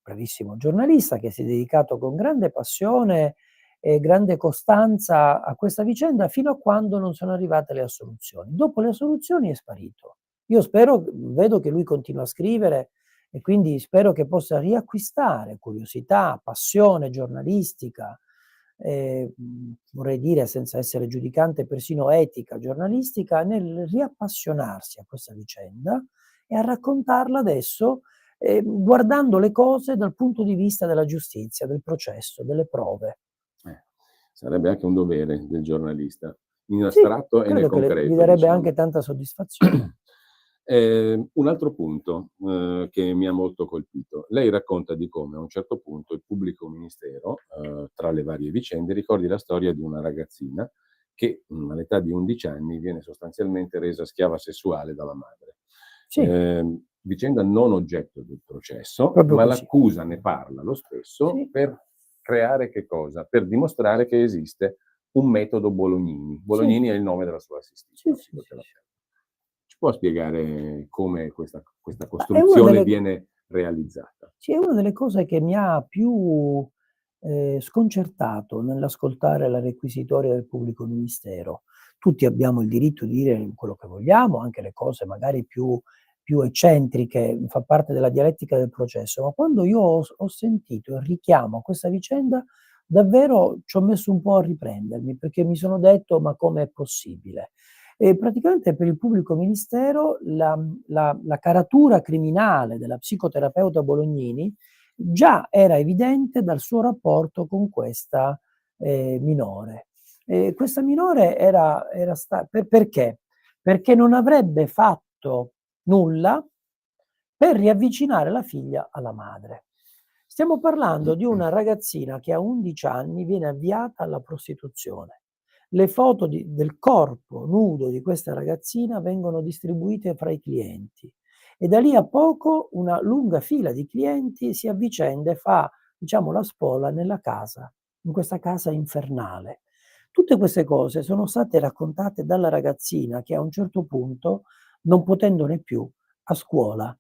S3: bravissimo giornalista che si è dedicato con grande passione e grande costanza a questa vicenda fino a quando non sono arrivate le assoluzioni. Dopo le assoluzioni è sparito. Io spero, vedo che lui continua a scrivere e quindi spero che possa riacquistare curiosità, passione giornalistica, vorrei dire, senza essere giudicante, persino etica giornalistica, nel riappassionarsi a questa vicenda e a raccontarla adesso, guardando le cose dal punto di vista della giustizia, del processo, delle prove.
S2: Sarebbe anche un dovere del giornalista, in
S3: Sì,
S2: astratto e nel
S3: credo che
S2: concreto.
S3: gli darebbe
S2: diciamo.
S3: anche tanta soddisfazione.
S2: Un altro punto che mi ha molto colpito. Lei racconta di come a un certo punto il pubblico ministero, tra le varie vicende, ricordi la storia di una ragazzina che all'età di 11 anni viene sostanzialmente resa schiava sessuale dalla madre.
S3: Sì,
S2: Vicenda non oggetto del processo,
S3: proprio
S2: ma
S3: così.
S2: l'accusa ne parla lo stesso
S3: Sì.
S2: per creare che cosa? Per dimostrare che esiste un metodo Bolognini. Bolognini è il nome della sua assistita,
S3: Sì,
S2: la
S3: sì, sì,
S2: psicoterapeuta. Ci può spiegare come questa
S3: Ma è una
S2: costruzione
S3: delle
S2: viene realizzata?
S3: Sì, è una delle cose che mi ha più, sconcertato nell'ascoltare la requisitoria del pubblico ministero. Tutti abbiamo il diritto di dire quello che vogliamo, anche le cose magari più eccentriche, fa parte della dialettica del processo, ma quando io ho sentito il richiamo a questa vicenda, davvero ci ho messo un po' a riprendermi, perché mi sono detto: "Ma com'è possibile?" E praticamente per il pubblico ministero la caratura criminale della psicoterapeuta Bolognini già era evidente dal suo rapporto con questa, minore. Questa minore era sta perché? Perché non avrebbe fatto nulla per riavvicinare la figlia alla madre. Stiamo parlando di una ragazzina che a 11 anni viene avviata alla prostituzione. Le foto del corpo nudo di questa ragazzina vengono distribuite fra i clienti e da lì a poco una lunga fila di clienti si avvicenda e fa, diciamo, la spola nella casa, in questa casa infernale. Tutte queste cose sono state raccontate dalla ragazzina che a un certo punto, non potendone più, a scuola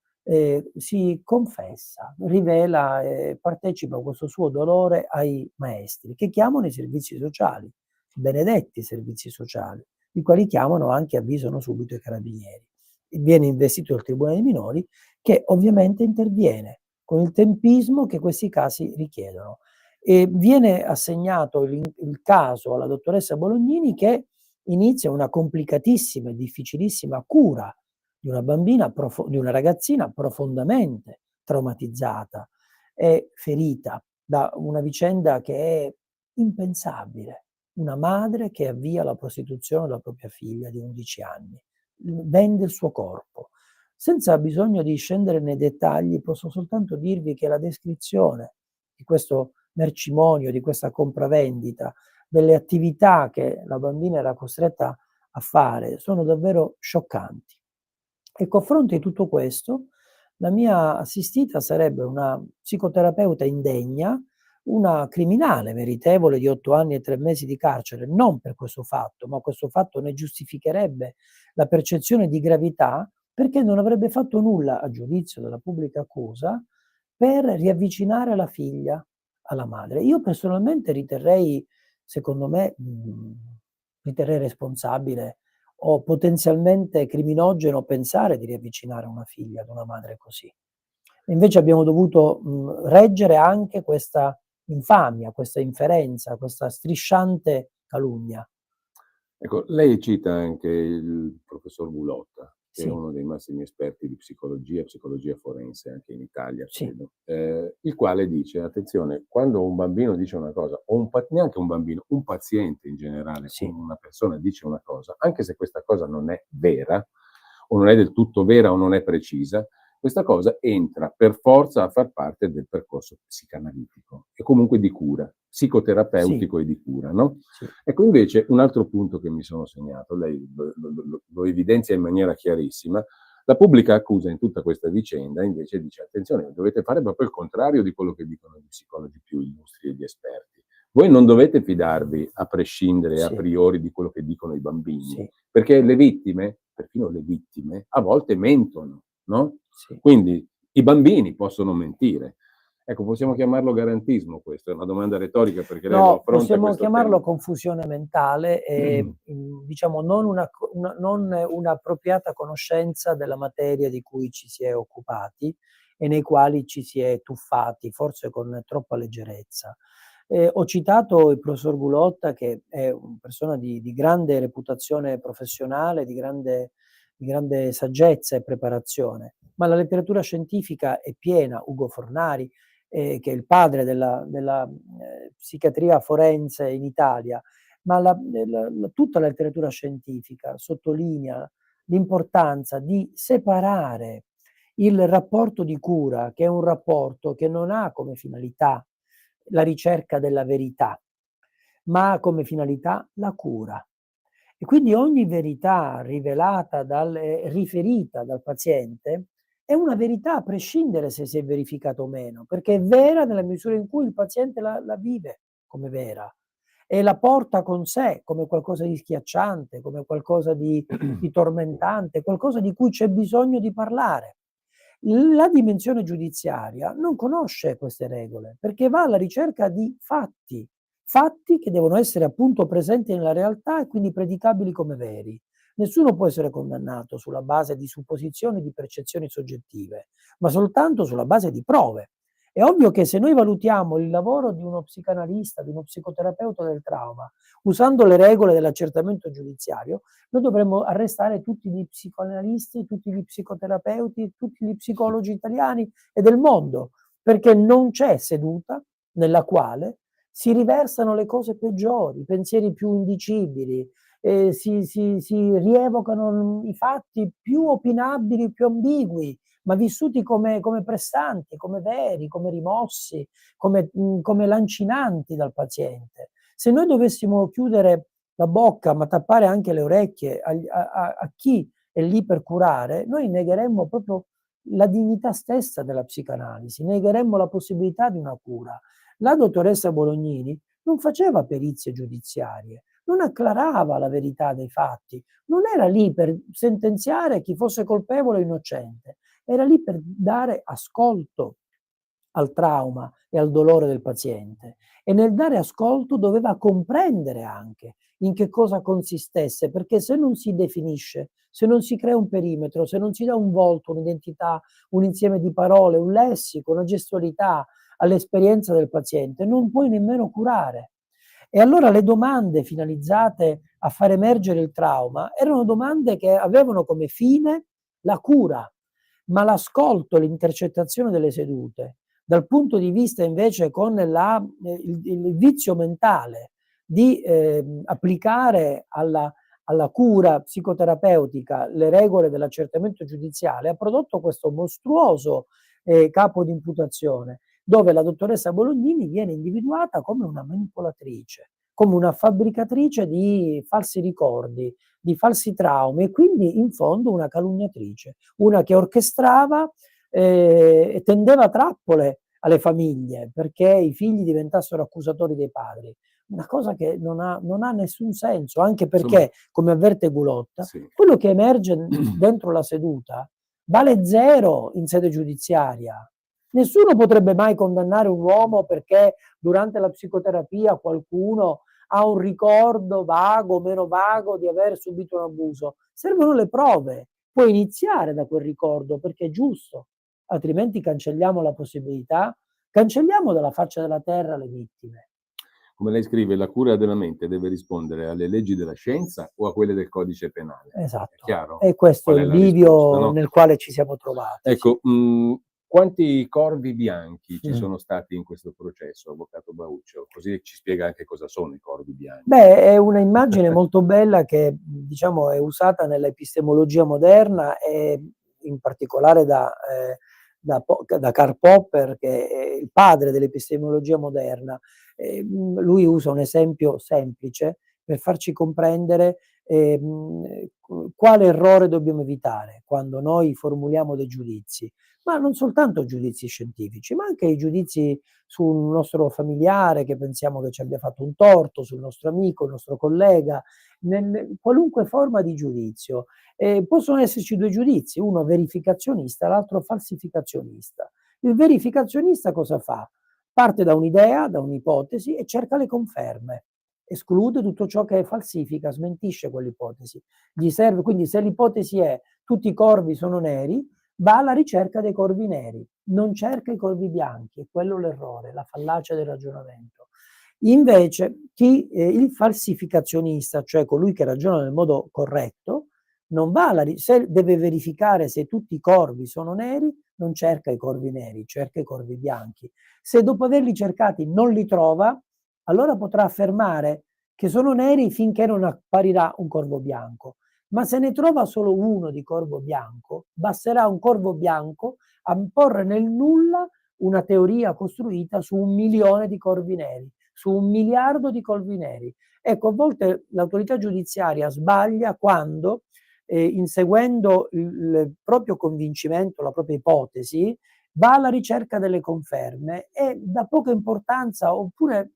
S3: si confessa, rivela e partecipa a questo suo dolore ai maestri, che chiamano i servizi sociali, benedetti servizi sociali, i quali chiamano anche, avvisano subito i carabinieri. Viene investito il Tribunale dei minori che ovviamente interviene con il tempismo che questi casi richiedono. E viene assegnato il caso alla dottoressa Bolognini che inizia una complicatissima e difficilissima cura di una bambina, di una ragazzina profondamente traumatizzata e ferita da una vicenda che è impensabile. Una madre che avvia alla prostituzione la propria figlia di 11 anni, vende il suo corpo. Senza bisogno di scendere nei dettagli, posso soltanto dirvi che la descrizione di questo mercimonio, di questa compravendita, delle attività che la bambina era costretta a fare, sono davvero scioccanti. Ecco, a fronte di tutto questo, la mia assistita sarebbe una psicoterapeuta indegna, una criminale meritevole di 8 anni e 3 mesi di carcere, non per questo fatto, ma questo fatto ne giustificherebbe la percezione di gravità, perché non avrebbe fatto nulla, a giudizio della pubblica accusa, per riavvicinare la figlia alla madre. Io personalmente riterrei, secondo me, riterrei responsabile o potenzialmente criminogeno pensare di riavvicinare una figlia ad una madre così. E invece abbiamo dovuto reggere anche questa infamia, questa inferenza, questa strisciante calunnia.
S2: Ecco, lei cita anche il professor Bulotta, che
S3: Sì.
S2: è uno dei massimi esperti di psicologia forense anche in Italia,
S3: Sì.
S2: credo, il quale dice, attenzione, quando un bambino dice una cosa, o neanche un bambino, un paziente in generale,
S3: Sì.
S2: una persona dice una cosa, anche se questa cosa non è vera, o non è del tutto vera o non è precisa, questa cosa entra per forza a far parte del percorso psicanalitico e comunque di cura, psicoterapeutico e di cura, no?
S3: Sì.
S2: Ecco, invece, un altro punto che mi sono segnato, lei lo evidenzia in maniera chiarissima, la pubblica accusa in tutta questa vicenda invece dice, attenzione, dovete fare proprio il contrario di quello che dicono gli psicologi più illustri e gli esperti. Voi non dovete fidarvi a prescindere
S3: Sì.
S2: a priori di quello che dicono i bambini,
S3: Sì.
S2: perché le vittime, perfino le vittime, a volte mentono, no?
S3: Sì.
S2: Quindi i bambini possono mentire. Ecco, possiamo chiamarlo garantismo questo? È una domanda retorica perché lei lo
S3: No,
S2: affronta
S3: possiamo
S2: questo
S3: chiamarlo
S2: tema.
S3: confusione mentale e diciamo non non un'appropriata conoscenza della materia di cui ci si è occupati e nei quali ci si è tuffati, forse con troppa leggerezza. Ho citato il professor Gulotta, che è una persona di grande reputazione professionale, di grande saggezza e preparazione, ma la letteratura scientifica è piena. Ugo Fornari, che è il padre della psichiatria forense in Italia, ma tutta la letteratura scientifica sottolinea l'importanza di separare il rapporto di cura, che è un rapporto che non ha come finalità la ricerca della verità, ma ha come finalità la cura. E quindi ogni verità rivelata riferita dal paziente è una verità a prescindere se si è verificata o meno, perché è vera nella misura in cui il paziente la vive come vera e la porta con sé come qualcosa di schiacciante, come qualcosa di tormentante, qualcosa di cui c'è bisogno di parlare. La dimensione giudiziaria non conosce queste regole, perché va alla ricerca di fatti, fatti che devono essere appunto presenti nella realtà e quindi predicabili come veri. Nessuno può essere condannato sulla base di supposizioni, di percezioni soggettive, ma soltanto sulla base di prove. È ovvio che se noi valutiamo il lavoro di uno psicanalista, di uno psicoterapeuta del trauma, usando le regole dell'accertamento giudiziario, noi dovremmo arrestare tutti gli psicoanalisti, tutti gli psicoterapeuti, tutti gli psicologi italiani e del mondo, perché non c'è seduta nella quale si riversano le cose peggiori, i pensieri più indicibili, si rievocano i fatti più opinabili, più ambigui, ma vissuti come pressanti, come veri, come rimossi, come lancinanti dal paziente. Se noi dovessimo chiudere la bocca, ma tappare anche le orecchie a chi è lì per curare, noi negheremmo proprio la dignità stessa della psicanalisi, negheremmo la possibilità di una cura. La dottoressa Bolognini non faceva perizie giudiziarie, non acclarava la verità dei fatti, non era lì per sentenziare chi fosse colpevole o innocente, era lì per dare ascolto al trauma e al dolore del paziente e nel dare ascolto doveva comprendere anche in che cosa consistesse, perché se non si definisce, se non si crea un perimetro, se non si dà un volto, un'identità, un insieme di parole, un lessico, una gestualità all'esperienza del paziente, non puoi nemmeno curare. E allora le domande finalizzate a far emergere il trauma erano domande che avevano come fine la cura, ma l'ascolto, l'intercettazione delle sedute, dal punto di vista invece con il vizio mentale di applicare alla cura psicoterapeutica le regole dell'accertamento giudiziale, ha prodotto questo mostruoso capo di imputazione, dove la dottoressa Bolognini viene individuata come una manipolatrice, come una fabbricatrice di falsi ricordi, di falsi traumi e quindi in fondo una calunniatrice, una che orchestrava e tendeva trappole alle famiglie perché i figli diventassero accusatori dei padri. Una cosa che non ha nessun senso, anche perché,
S2: Insomma,
S3: come avverte Gulotta,
S2: sì.
S3: quello che emerge dentro la seduta vale zero in sede giudiziaria. Nessuno potrebbe mai condannare un uomo perché durante la psicoterapia qualcuno ha un ricordo vago o meno vago di aver subito un abuso. Servono le prove. Puoi iniziare da quel ricordo perché è giusto, altrimenti cancelliamo la possibilità, cancelliamo dalla faccia della terra le vittime.
S2: Come lei scrive, la cura della mente deve rispondere alle leggi della scienza o a quelle del codice penale?
S3: Esatto.
S2: È chiaro?
S3: E questo
S2: Qual
S3: è
S2: è
S3: il
S2: la
S3: bivio
S2: risposta, no?
S3: nel quale ci siamo trovati.
S2: Ecco, quanti corvi bianchi ci
S3: Mm.
S2: sono stati in questo processo, avvocato Bauccio? Così ci spiega anche cosa sono i corvi bianchi.
S3: Beh, è una immagine molto bella che diciamo è usata nell'epistemologia moderna e in particolare da Karl Popper, che è il padre dell'epistemologia moderna. Lui usa un esempio semplice per farci comprendere quale errore dobbiamo evitare quando noi formuliamo dei giudizi, ma non soltanto giudizi scientifici, ma anche i giudizi sul nostro familiare che pensiamo che ci abbia fatto un torto, sul nostro amico, il nostro collega, qualunque forma di giudizio. Possono esserci due giudizi, uno verificazionista, l'altro falsificazionista. Il verificazionista cosa fa? Parte da un'idea, da un'ipotesi e cerca le conferme. Esclude tutto ciò che falsifica, smentisce quell'ipotesi. Gli serve, quindi se l'ipotesi è tutti i corvi sono neri, va alla ricerca dei corvi neri, non cerca i corvi bianchi, è quello l'errore, la fallacia del ragionamento. Invece il falsificazionista, cioè colui che ragiona nel modo corretto, non va se deve verificare se tutti i corvi sono neri, non cerca i corvi neri, cerca i corvi bianchi. Se dopo averli cercati non li trova, allora potrà affermare che sono neri finché non apparirà un corvo bianco. Ma se ne trova solo uno di corvo bianco, basterà un corvo bianco a porre nel nulla una teoria costruita su 1 milione di corvi neri, su 1 miliardo di corvi neri. Ecco, a volte l'autorità giudiziaria sbaglia quando, inseguendo il proprio convincimento, la propria ipotesi, va alla ricerca delle conferme e dà poca importanza oppure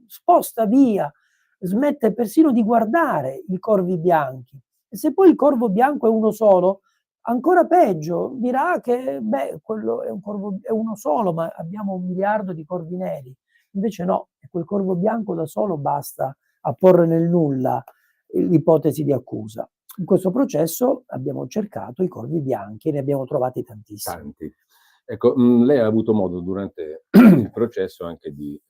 S3: sposta via, smette persino di guardare i corvi bianchi. E se poi il corvo bianco è uno solo, ancora peggio, dirà che quello è uno solo, ma abbiamo 1 miliardo di corvi neri. Invece no, quel corvo bianco da solo basta a porre nel nulla l'ipotesi di accusa. In questo processo abbiamo cercato i corvi bianchi e ne abbiamo trovati tantissimi.
S2: Tanti. Ecco, lei ha avuto modo durante il processo anche di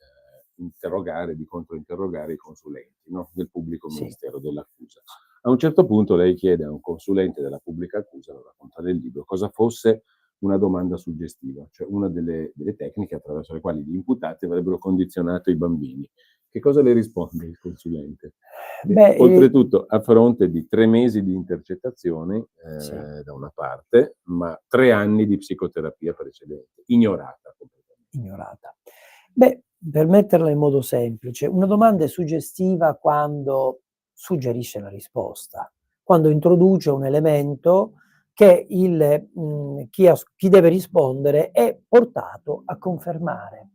S2: interrogare, di controinterrogare i consulenti, no? Del pubblico ministero, sì, dell'accusa. A un certo punto lei chiede a un consulente della pubblica accusa, lo racconta nel libro, cosa fosse una domanda suggestiva, cioè una delle tecniche attraverso le quali gli imputati avrebbero condizionato i bambini. Che cosa le risponde il consulente? Oltretutto a fronte di 3 mesi di intercettazioni
S3: Sì.
S2: Da una parte, ma 3 anni di psicoterapia precedente, ignorata completamente.
S3: Ignorata. Per metterla in modo semplice, una domanda è suggestiva quando suggerisce la risposta, quando introduce un elemento che chi deve rispondere è portato a confermare.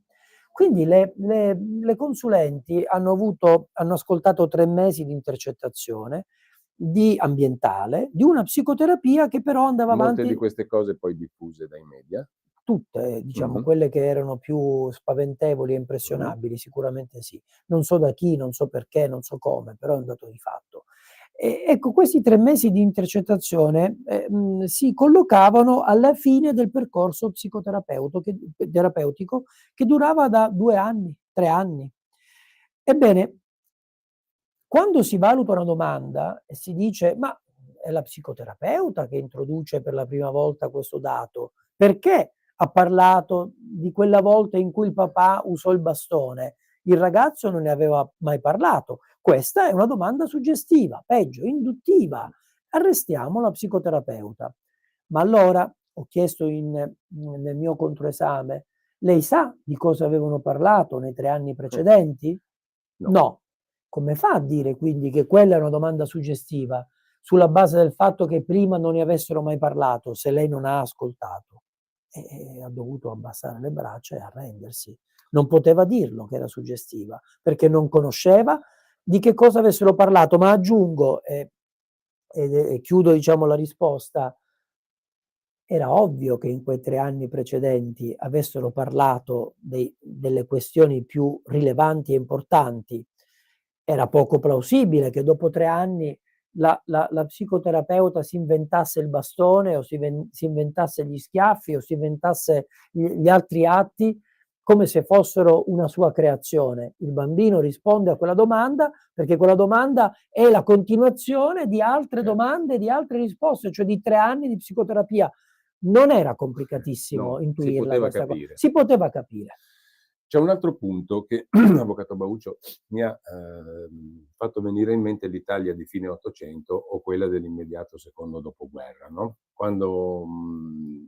S3: Quindi le consulenti hanno ascoltato 3 mesi di intercettazione, di ambientale, di una psicoterapia che però andava avanti.
S2: Molte di queste cose poi diffuse dai media?
S3: Tutte, diciamo, quelle che erano più spaventevoli e impressionabili, sicuramente sì. Non so da chi, non so perché, non so come, però è un dato di fatto. Ecco, questi 3 mesi di intercettazione si collocavano alla fine del percorso terapeutico che durava da 2 anni, 3 anni. Ebbene, quando si valuta una domanda e si dice: "Ma è la psicoterapeuta che introduce per la prima volta questo dato, perché ha parlato di quella volta in cui il papà usò il bastone? Il ragazzo non ne aveva mai parlato". Questa è una domanda suggestiva, peggio, induttiva. Arrestiamo la psicoterapeuta. Ma allora, ho chiesto nel mio controesame, lei sa di cosa avevano parlato nei 3 anni precedenti? No. Come fa a dire quindi che quella è una domanda suggestiva, sulla base del fatto che prima non ne avessero mai parlato, se lei non ha ascoltato? E ha dovuto abbassare le braccia e arrendersi. Non poteva dirlo che era suggestiva, perché non conosceva di che cosa avessero parlato, ma aggiungo, e chiudo diciamo la risposta, era ovvio che in quei 3 anni precedenti avessero parlato delle questioni più rilevanti e importanti. Era poco plausibile che dopo 3 anni la psicoterapeuta si inventasse il bastone o si inventasse gli schiaffi o si inventasse gli altri atti come se fossero una sua creazione. Il bambino risponde a quella domanda perché quella domanda è la continuazione di altre domande, di altre risposte, cioè di 3 anni di psicoterapia. Non era complicatissimo intuirla questa cosa. Si poteva capire.
S2: C'è un altro punto che l'avvocato Bauccio mi ha fatto venire in mente l'Italia di fine Ottocento o quella dell'immediato secondo dopoguerra, no? Quando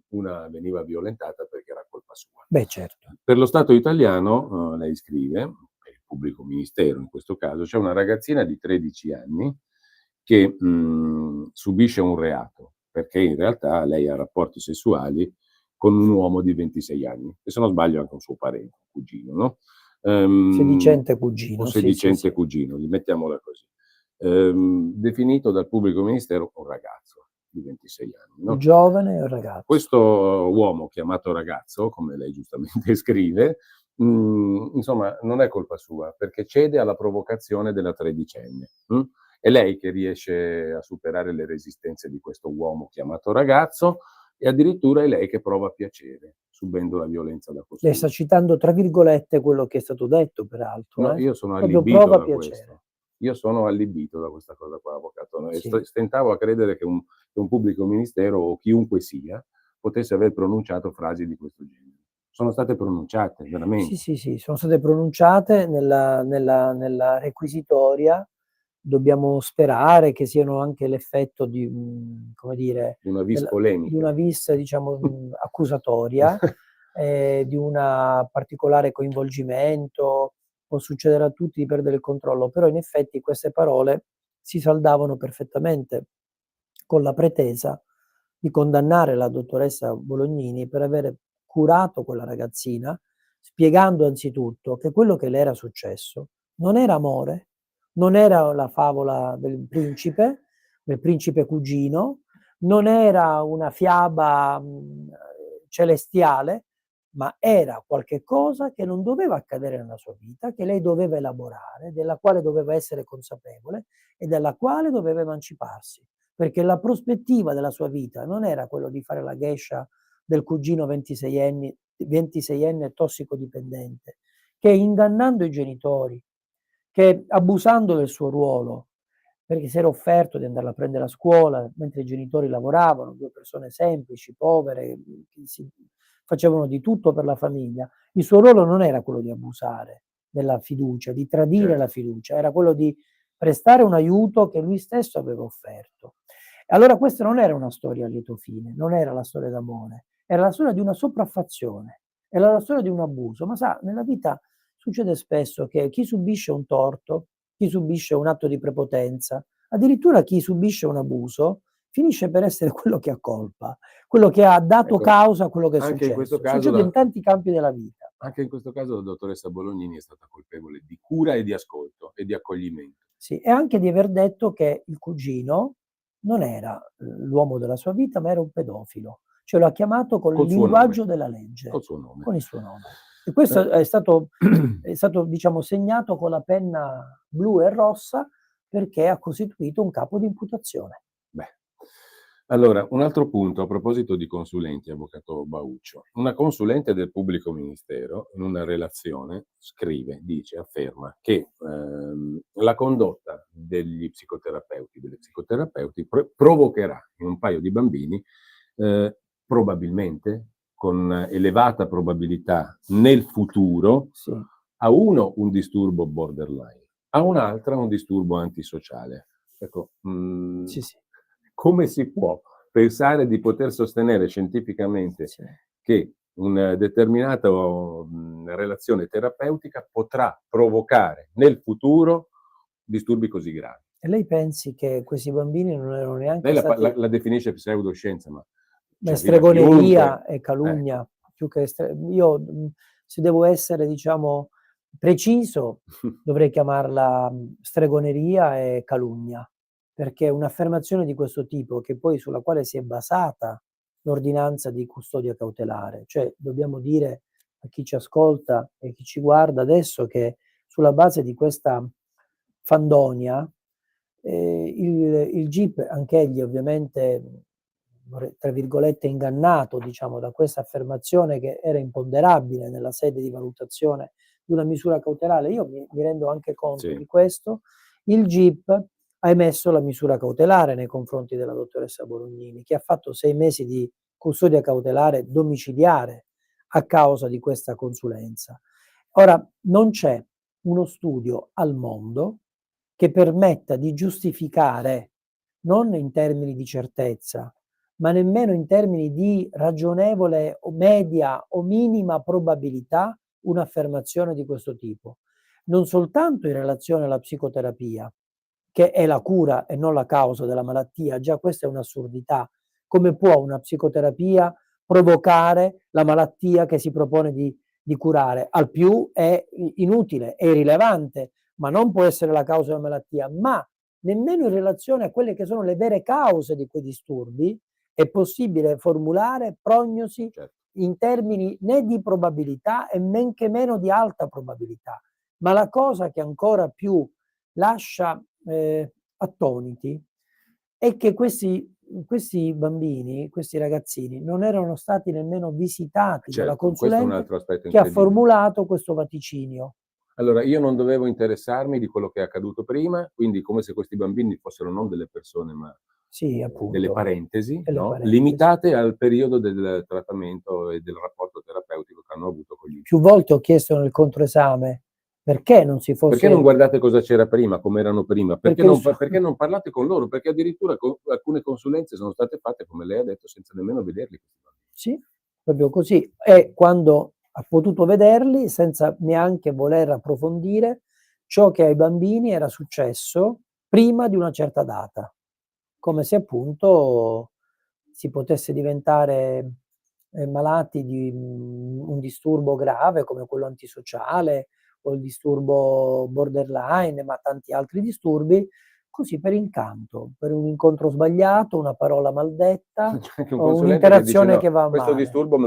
S2: una veniva violentata perché era colpa sua.
S3: Certo.
S2: Per lo Stato italiano, lei scrive, per il pubblico ministero in questo caso, c'è una ragazzina di 13 anni che subisce un reato, perché in realtà lei ha rapporti sessuali con un uomo di 26 anni, e se non sbaglio anche un suo parente, un cugino, no?
S3: Sedicente cugino.
S2: Un sedicente cugino, mettiamola così. Definito dal pubblico ministero un ragazzo. di 26 anni.
S3: Un
S2: No?
S3: giovane e un ragazzo.
S2: Questo uomo chiamato ragazzo, come lei giustamente scrive, insomma, non è colpa sua, perché cede alla provocazione della tredicenne. È lei che riesce a superare le resistenze di questo uomo chiamato ragazzo, e addirittura è lei che prova piacere, subendo la violenza da
S3: Lei sta
S2: costui.
S3: citando tra virgolette quello che è stato detto, peraltro.
S2: No, io sono
S3: Proprio
S2: allibito
S3: prova
S2: da
S3: piacere.
S2: questo. Io sono allibito da questa cosa qua, avvocato. E
S3: Sì.
S2: stentavo a credere che un pubblico ministero, o chiunque sia, potesse aver pronunciato frasi di questo genere. Sono state pronunciate, veramente.
S3: Sì, sono state pronunciate nella requisitoria. Dobbiamo sperare che siano anche l'effetto di, come dire,
S2: Una vis
S3: di
S2: polemica.
S3: una vis, diciamo, accusatoria, di un particolare coinvolgimento. Può succedere a tutti di perdere il controllo, però in effetti queste parole si saldavano perfettamente con la pretesa di condannare la dottoressa Bolognini per avere curato quella ragazzina, spiegando anzitutto che quello che le era successo non era amore, non era la favola del principe cugino, non era una fiaba celestiale, ma era qualche cosa che non doveva accadere nella sua vita, che lei doveva elaborare, della quale doveva essere consapevole e dalla quale doveva emanciparsi, perché la prospettiva della sua vita non era quello di fare la geisha del cugino 26enne tossicodipendente, che ingannando i genitori, che abusando del suo ruolo, perché si era offerto di andarla a prendere a scuola mentre i genitori lavoravano, 2 persone semplici, povere, che si facevano di tutto per la famiglia. Il suo ruolo non era quello di abusare della fiducia, di tradire la fiducia, era quello di prestare un aiuto che lui stesso aveva offerto. E allora questa non era una storia a lieto fine, non era la storia d'amore, era la storia di una sopraffazione, era la storia di un abuso. Ma sa, nella vita succede spesso che chi subisce un torto, chi subisce un atto di prepotenza, addirittura chi subisce un abuso, finisce per essere quello che ha colpa, quello che ha dato
S2: Ecco,
S3: causa a quello che è
S2: anche in questo
S3: successo.
S2: caso
S3: Succede in tanti campi della vita.
S2: Anche in questo caso la dottoressa Bolognini è stata colpevole di cura e di ascolto e di accoglimento.
S3: Sì, e anche di aver detto che il cugino non era l'uomo della sua vita, ma era un pedofilo. Cioè lo ha chiamato con il
S2: Col suo
S3: linguaggio
S2: nome.
S3: della legge,
S2: Col suo nome.
S3: con il suo nome. E questo è stato, diciamo, segnato con la penna blu e rossa, perché ha costituito un capo di imputazione.
S2: Beh. Allora, un altro punto a proposito di consulenti, avvocato Bauccio. Una consulente del pubblico ministero, in una relazione, afferma che la condotta degli psicoterapeuti, delle psicoterapeuti, provocherà in un paio di bambini, probabilmente, con elevata probabilità nel futuro,
S3: Sì.
S2: a uno un disturbo borderline, a un'altra un disturbo antisociale. Ecco,
S3: Sì, sì.
S2: come si può pensare di poter sostenere scientificamente
S3: Sì.
S2: che una determinata relazione terapeutica potrà provocare nel futuro disturbi così gravi?
S3: E lei pensi che questi bambini non erano neanche
S2: Lei
S3: stati...
S2: la definisce pseudoscienza, ma
S3: Beh,
S2: ci arriva
S3: stregoneria
S2: chiunque.
S3: e calunnia,
S2: Ecco.
S3: più che io, se devo essere, diciamo, preciso, dovrei chiamarla stregoneria e calunnia, perché un'affermazione di questo tipo, che poi sulla quale si è basata l'ordinanza di custodia cautelare, cioè dobbiamo dire a chi ci ascolta e chi ci guarda adesso che sulla base di questa fandonia, il GIP, anch'egli ovviamente, tra virgolette, ingannato, diciamo, da questa affermazione che era imponderabile nella sede di valutazione di una misura cautelare. Io mi rendo anche conto di questo. Il GIP ha emesso la misura cautelare nei confronti della dottoressa Bolognini, che ha fatto 6 mesi di custodia cautelare domiciliare a causa di questa consulenza. Ora, non c'è uno studio al mondo che permetta di giustificare, non in termini di certezza, ma nemmeno in termini di ragionevole o media o minima probabilità, un'affermazione di questo tipo. Non soltanto in relazione alla psicoterapia, che è la cura e non la causa della malattia, già questa è un'assurdità. Come può una psicoterapia provocare la malattia che si propone di curare? Al più è inutile, è irrilevante, ma non può essere la causa della malattia. Ma nemmeno in relazione a quelle che sono le vere cause di quei disturbi è possibile formulare prognosi
S2: Certo.
S3: in termini né di probabilità e men che meno di alta probabilità. Ma la cosa che ancora più lascia attoniti è che questi bambini, questi ragazzini, non erano stati nemmeno visitati dalla
S2: Certo, questo è un
S3: consulente
S2: altro aspetto
S3: che ha
S2: incredibile.
S3: formulato questo vaticinio.
S2: Allora, io non dovevo interessarmi di quello che è accaduto prima, quindi come se questi bambini fossero non delle persone, ma
S3: Sì, appunto.
S2: delle parentesi,
S3: Delle
S2: no?
S3: parentesi.
S2: Limitate al periodo del trattamento e del rapporto terapeutico che hanno avuto con gli
S3: Più volte ho chiesto nel controesame perché non si fosse...
S2: Perché non guardate cosa c'era prima, come erano prima? Perché
S3: Perché
S2: non parlate con loro? Perché addirittura alcune consulenze sono state fatte, come lei ha detto, senza nemmeno vederli questi bambini.
S3: Sì, proprio così. E quando ha potuto vederli, senza neanche voler approfondire ciò che ai bambini era successo prima di una certa data, come se appunto si potesse diventare malati di un disturbo grave come quello antisociale o il disturbo borderline, ma tanti altri disturbi, così per incanto, per un incontro sbagliato, una parola maldetta
S2: C'è anche un
S3: o
S2: consulente che dice:
S3: un'interazione
S2: no,
S3: che va
S2: questo
S3: male.
S2: disturbo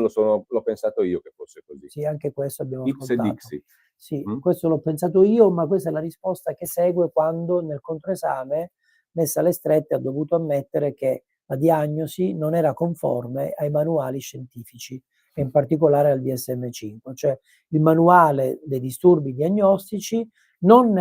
S2: l'ho pensato io che fosse così.
S3: Sì, anche questo abbiamo
S2: Ipse
S3: ascoltato.
S2: dixit.
S3: Sì, questo l'ho pensato io, ma questa è la risposta che segue quando nel controesame, messa alle strette, ha dovuto ammettere che la diagnosi non era conforme ai manuali scientifici e in particolare al DSM-5, cioè il manuale dei disturbi diagnostici non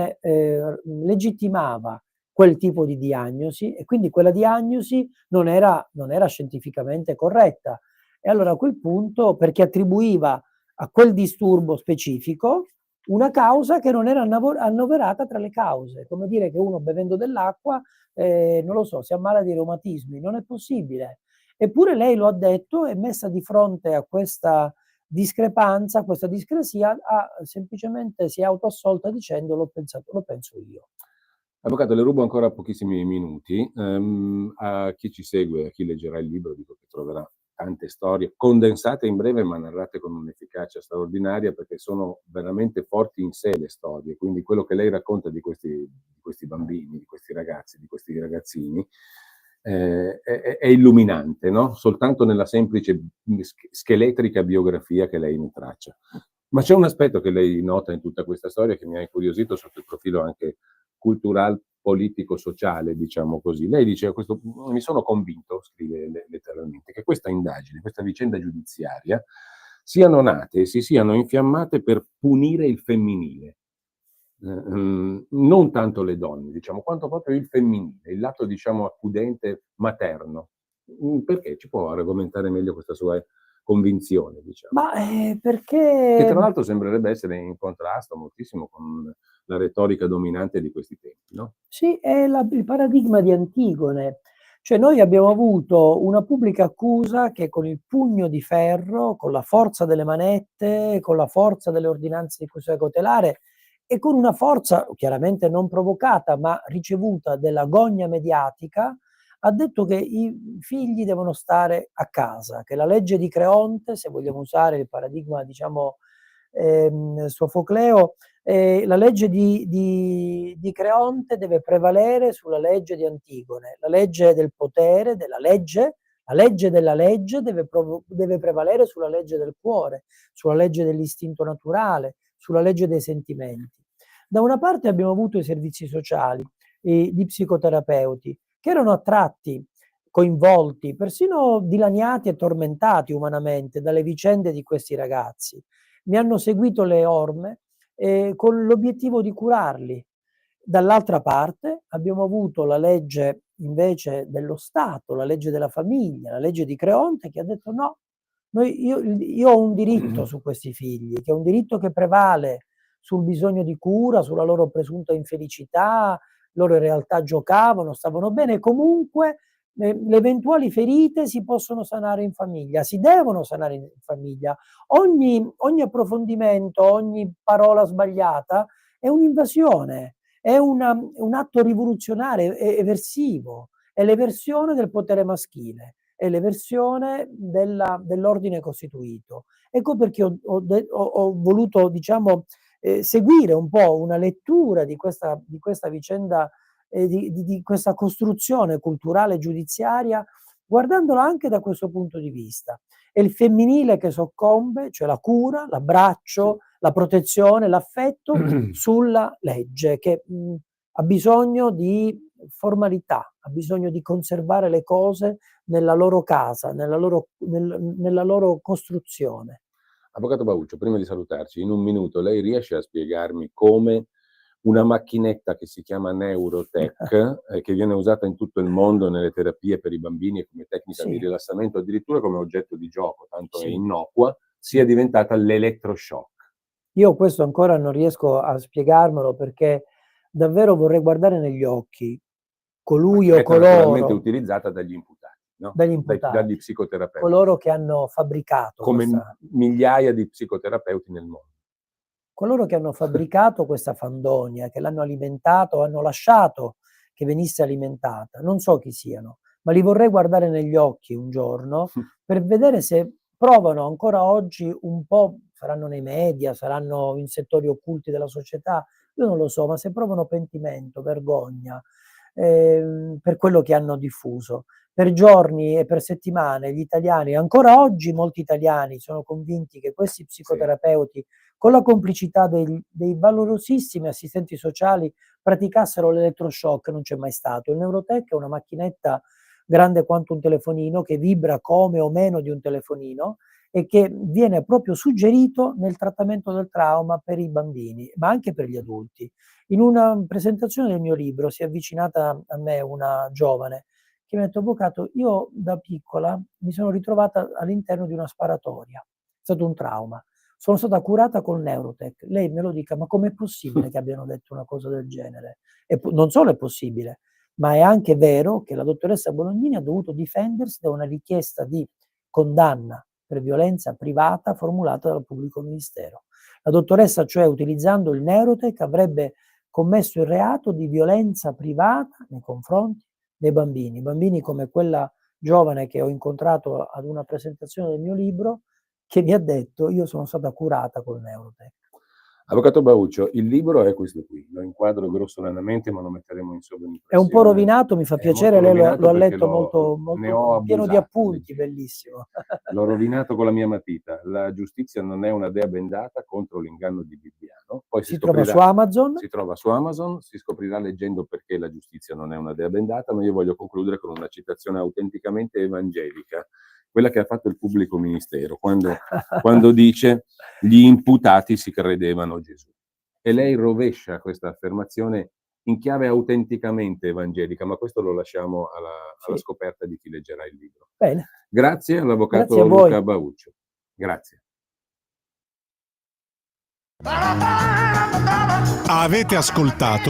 S3: legittimava quel tipo di diagnosi e quindi quella diagnosi non era scientificamente corretta. E allora a quel punto, perché attribuiva a quel disturbo specifico una causa che non era annoverata tra le cause, come dire che uno bevendo dell'acqua, non lo so, si ammala di reumatismi, non è possibile. Eppure lei lo ha detto e messa di fronte a questa discrepanza, questa discrasia, semplicemente si è autoassolta dicendo lo penso io.
S2: Avvocato, le rubo ancora pochissimi minuti. A chi ci segue, a chi leggerà il libro, dico che troverà tante storie condensate in breve ma narrate con un'efficacia straordinaria, perché sono veramente forti in sé le storie. Quindi quello che lei racconta di questi bambini, di questi ragazzi, di questi ragazzini, è illuminante, no? Soltanto nella semplice scheletrica biografia che lei ne traccia. Ma c'è un aspetto che lei nota in tutta questa storia che mi ha incuriosito sotto il profilo anche cultural, politico, sociale, diciamo così. Lei dice: mi sono convinto, scrive letteralmente, che questa indagine, questa vicenda giudiziaria siano nate e si siano infiammate per punire il femminile. Non tanto le donne, diciamo, quanto proprio il femminile, il lato, diciamo, accudente materno. Perché? Ci può argomentare meglio questa sua convinzione, diciamo?
S3: Ma
S2: Che
S3: perché...
S2: tra l'altro sembrerebbe essere in contrasto moltissimo con la retorica dominante di questi tempi, no?
S3: Sì, è il paradigma di Antigone. Cioè noi abbiamo avuto una pubblica accusa che con il pugno di ferro, con la forza delle manette, con la forza delle ordinanze di custodia cautelare e con una forza chiaramente non provocata ma ricevuta della gogna mediatica, ha detto che i figli devono stare a casa, che la legge di Creonte, se vogliamo usare il paradigma, diciamo, Sofocleo, la legge di Creonte deve prevalere sulla legge di Antigone, la legge del potere, della legge, la legge della legge deve prevalere sulla legge del cuore, sulla legge dell'istinto naturale, sulla legge dei sentimenti. Da una parte abbiamo avuto i servizi sociali, di psicoterapeuti, che erano attratti, coinvolti, persino dilaniati e tormentati umanamente dalle vicende di questi ragazzi. Mi hanno seguito le orme con l'obiettivo di curarli. Dall'altra parte abbiamo avuto la legge invece dello Stato, la legge della famiglia, la legge di Creonte che ha detto no, io ho un diritto su questi figli, che è un diritto che prevale sul bisogno di cura, sulla loro presunta infelicità, loro in realtà giocavano, stavano bene, comunque le eventuali ferite si possono sanare in famiglia, si devono sanare in famiglia. Ogni approfondimento, ogni parola sbagliata è un'invasione, è un atto rivoluzionario, è eversivo, è l'eversione del potere maschile, è l'eversione dell'ordine costituito. Ecco perché ho voluto, diciamo, seguire un po' una lettura di questa vicenda di questa costruzione culturale giudiziaria, guardandola anche da questo punto di vista. È il femminile che soccombe, cioè la cura, l'abbraccio, la protezione, l'affetto sulla legge, che ha bisogno di formalità, ha bisogno di conservare le cose nella loro casa, nella loro costruzione.
S2: Avvocato Bauccio, prima di salutarci, in un minuto lei riesce a spiegarmi come una macchinetta che si chiama Neurotech, che viene usata in tutto il mondo nelle terapie per i bambini e come tecnica di rilassamento, addirittura come oggetto di gioco, tanto è innocua, sia diventata l'elettroshock?
S3: Io questo ancora non riesco a spiegarmelo, perché davvero vorrei guardare negli occhi colui o coloro,
S2: naturalmente utilizzata dagli imputati, no? Dagli psicoterapeuti,
S3: coloro che hanno fabbricato
S2: come migliaia di psicoterapeuti nel mondo.
S3: Coloro che hanno fabbricato questa fandonia, che l'hanno alimentato, hanno lasciato che venisse alimentata, non so chi siano, ma li vorrei guardare negli occhi un giorno per vedere se provano ancora oggi un po', saranno nei media, saranno in settori occulti della società, io non lo so, ma se provano pentimento, vergogna per quello che hanno diffuso. Per giorni e per settimane gli italiani, ancora oggi molti italiani, sono convinti che questi psicoterapeuti, con la complicità dei valorosissimi assistenti sociali, praticassero l'elettroshock. Non c'è mai stato. Il Neurotech è una macchinetta grande quanto un telefonino, che vibra come o meno di un telefonino e che viene proprio suggerito nel trattamento del trauma per i bambini, ma anche per gli adulti. In una presentazione del mio libro si è avvicinata a me una giovane che mi ha detto: avvocato, io da piccola mi sono ritrovata all'interno di una sparatoria, è stato un trauma, sono stata curata col Neurotech. Lei me lo dica, ma com'è possibile che abbiano detto una cosa del genere? E non solo è possibile, ma è anche vero che la dottoressa Bolognini ha dovuto difendersi da una richiesta di condanna per violenza privata formulata dal pubblico ministero. La dottoressa, cioè, utilizzando il Neurotech, avrebbe commesso il reato di violenza privata nei confronti dei bambini come quella giovane che ho incontrato ad una presentazione del mio libro, che mi ha detto: io sono stata curata col Neurotech.
S2: Avvocato Bauccio, il libro è questo qui, lo inquadro grossolanamente, ma lo metteremo in sovraimpressione.
S3: È un po' rovinato, mi fa piacere, lei lo ha letto molto pieno di appunti, bellissimo.
S2: L'ho rovinato con la mia matita. La giustizia non è una dea bendata contro l'inganno di Bibbiano. Poi si
S3: trova su Amazon.
S2: Si trova su Amazon, si scoprirà leggendo perché la giustizia non è una dea bendata, ma io voglio concludere con una citazione autenticamente evangelica, quella che ha fatto il pubblico ministero, quando dice: gli imputati si credevano Gesù. E lei rovescia questa affermazione in chiave autenticamente evangelica, ma questo lo lasciamo alla scoperta di chi leggerà il libro.
S3: Bene.
S2: Grazie all'avvocato Luca Bauccio. Grazie.
S1: Avete ascoltato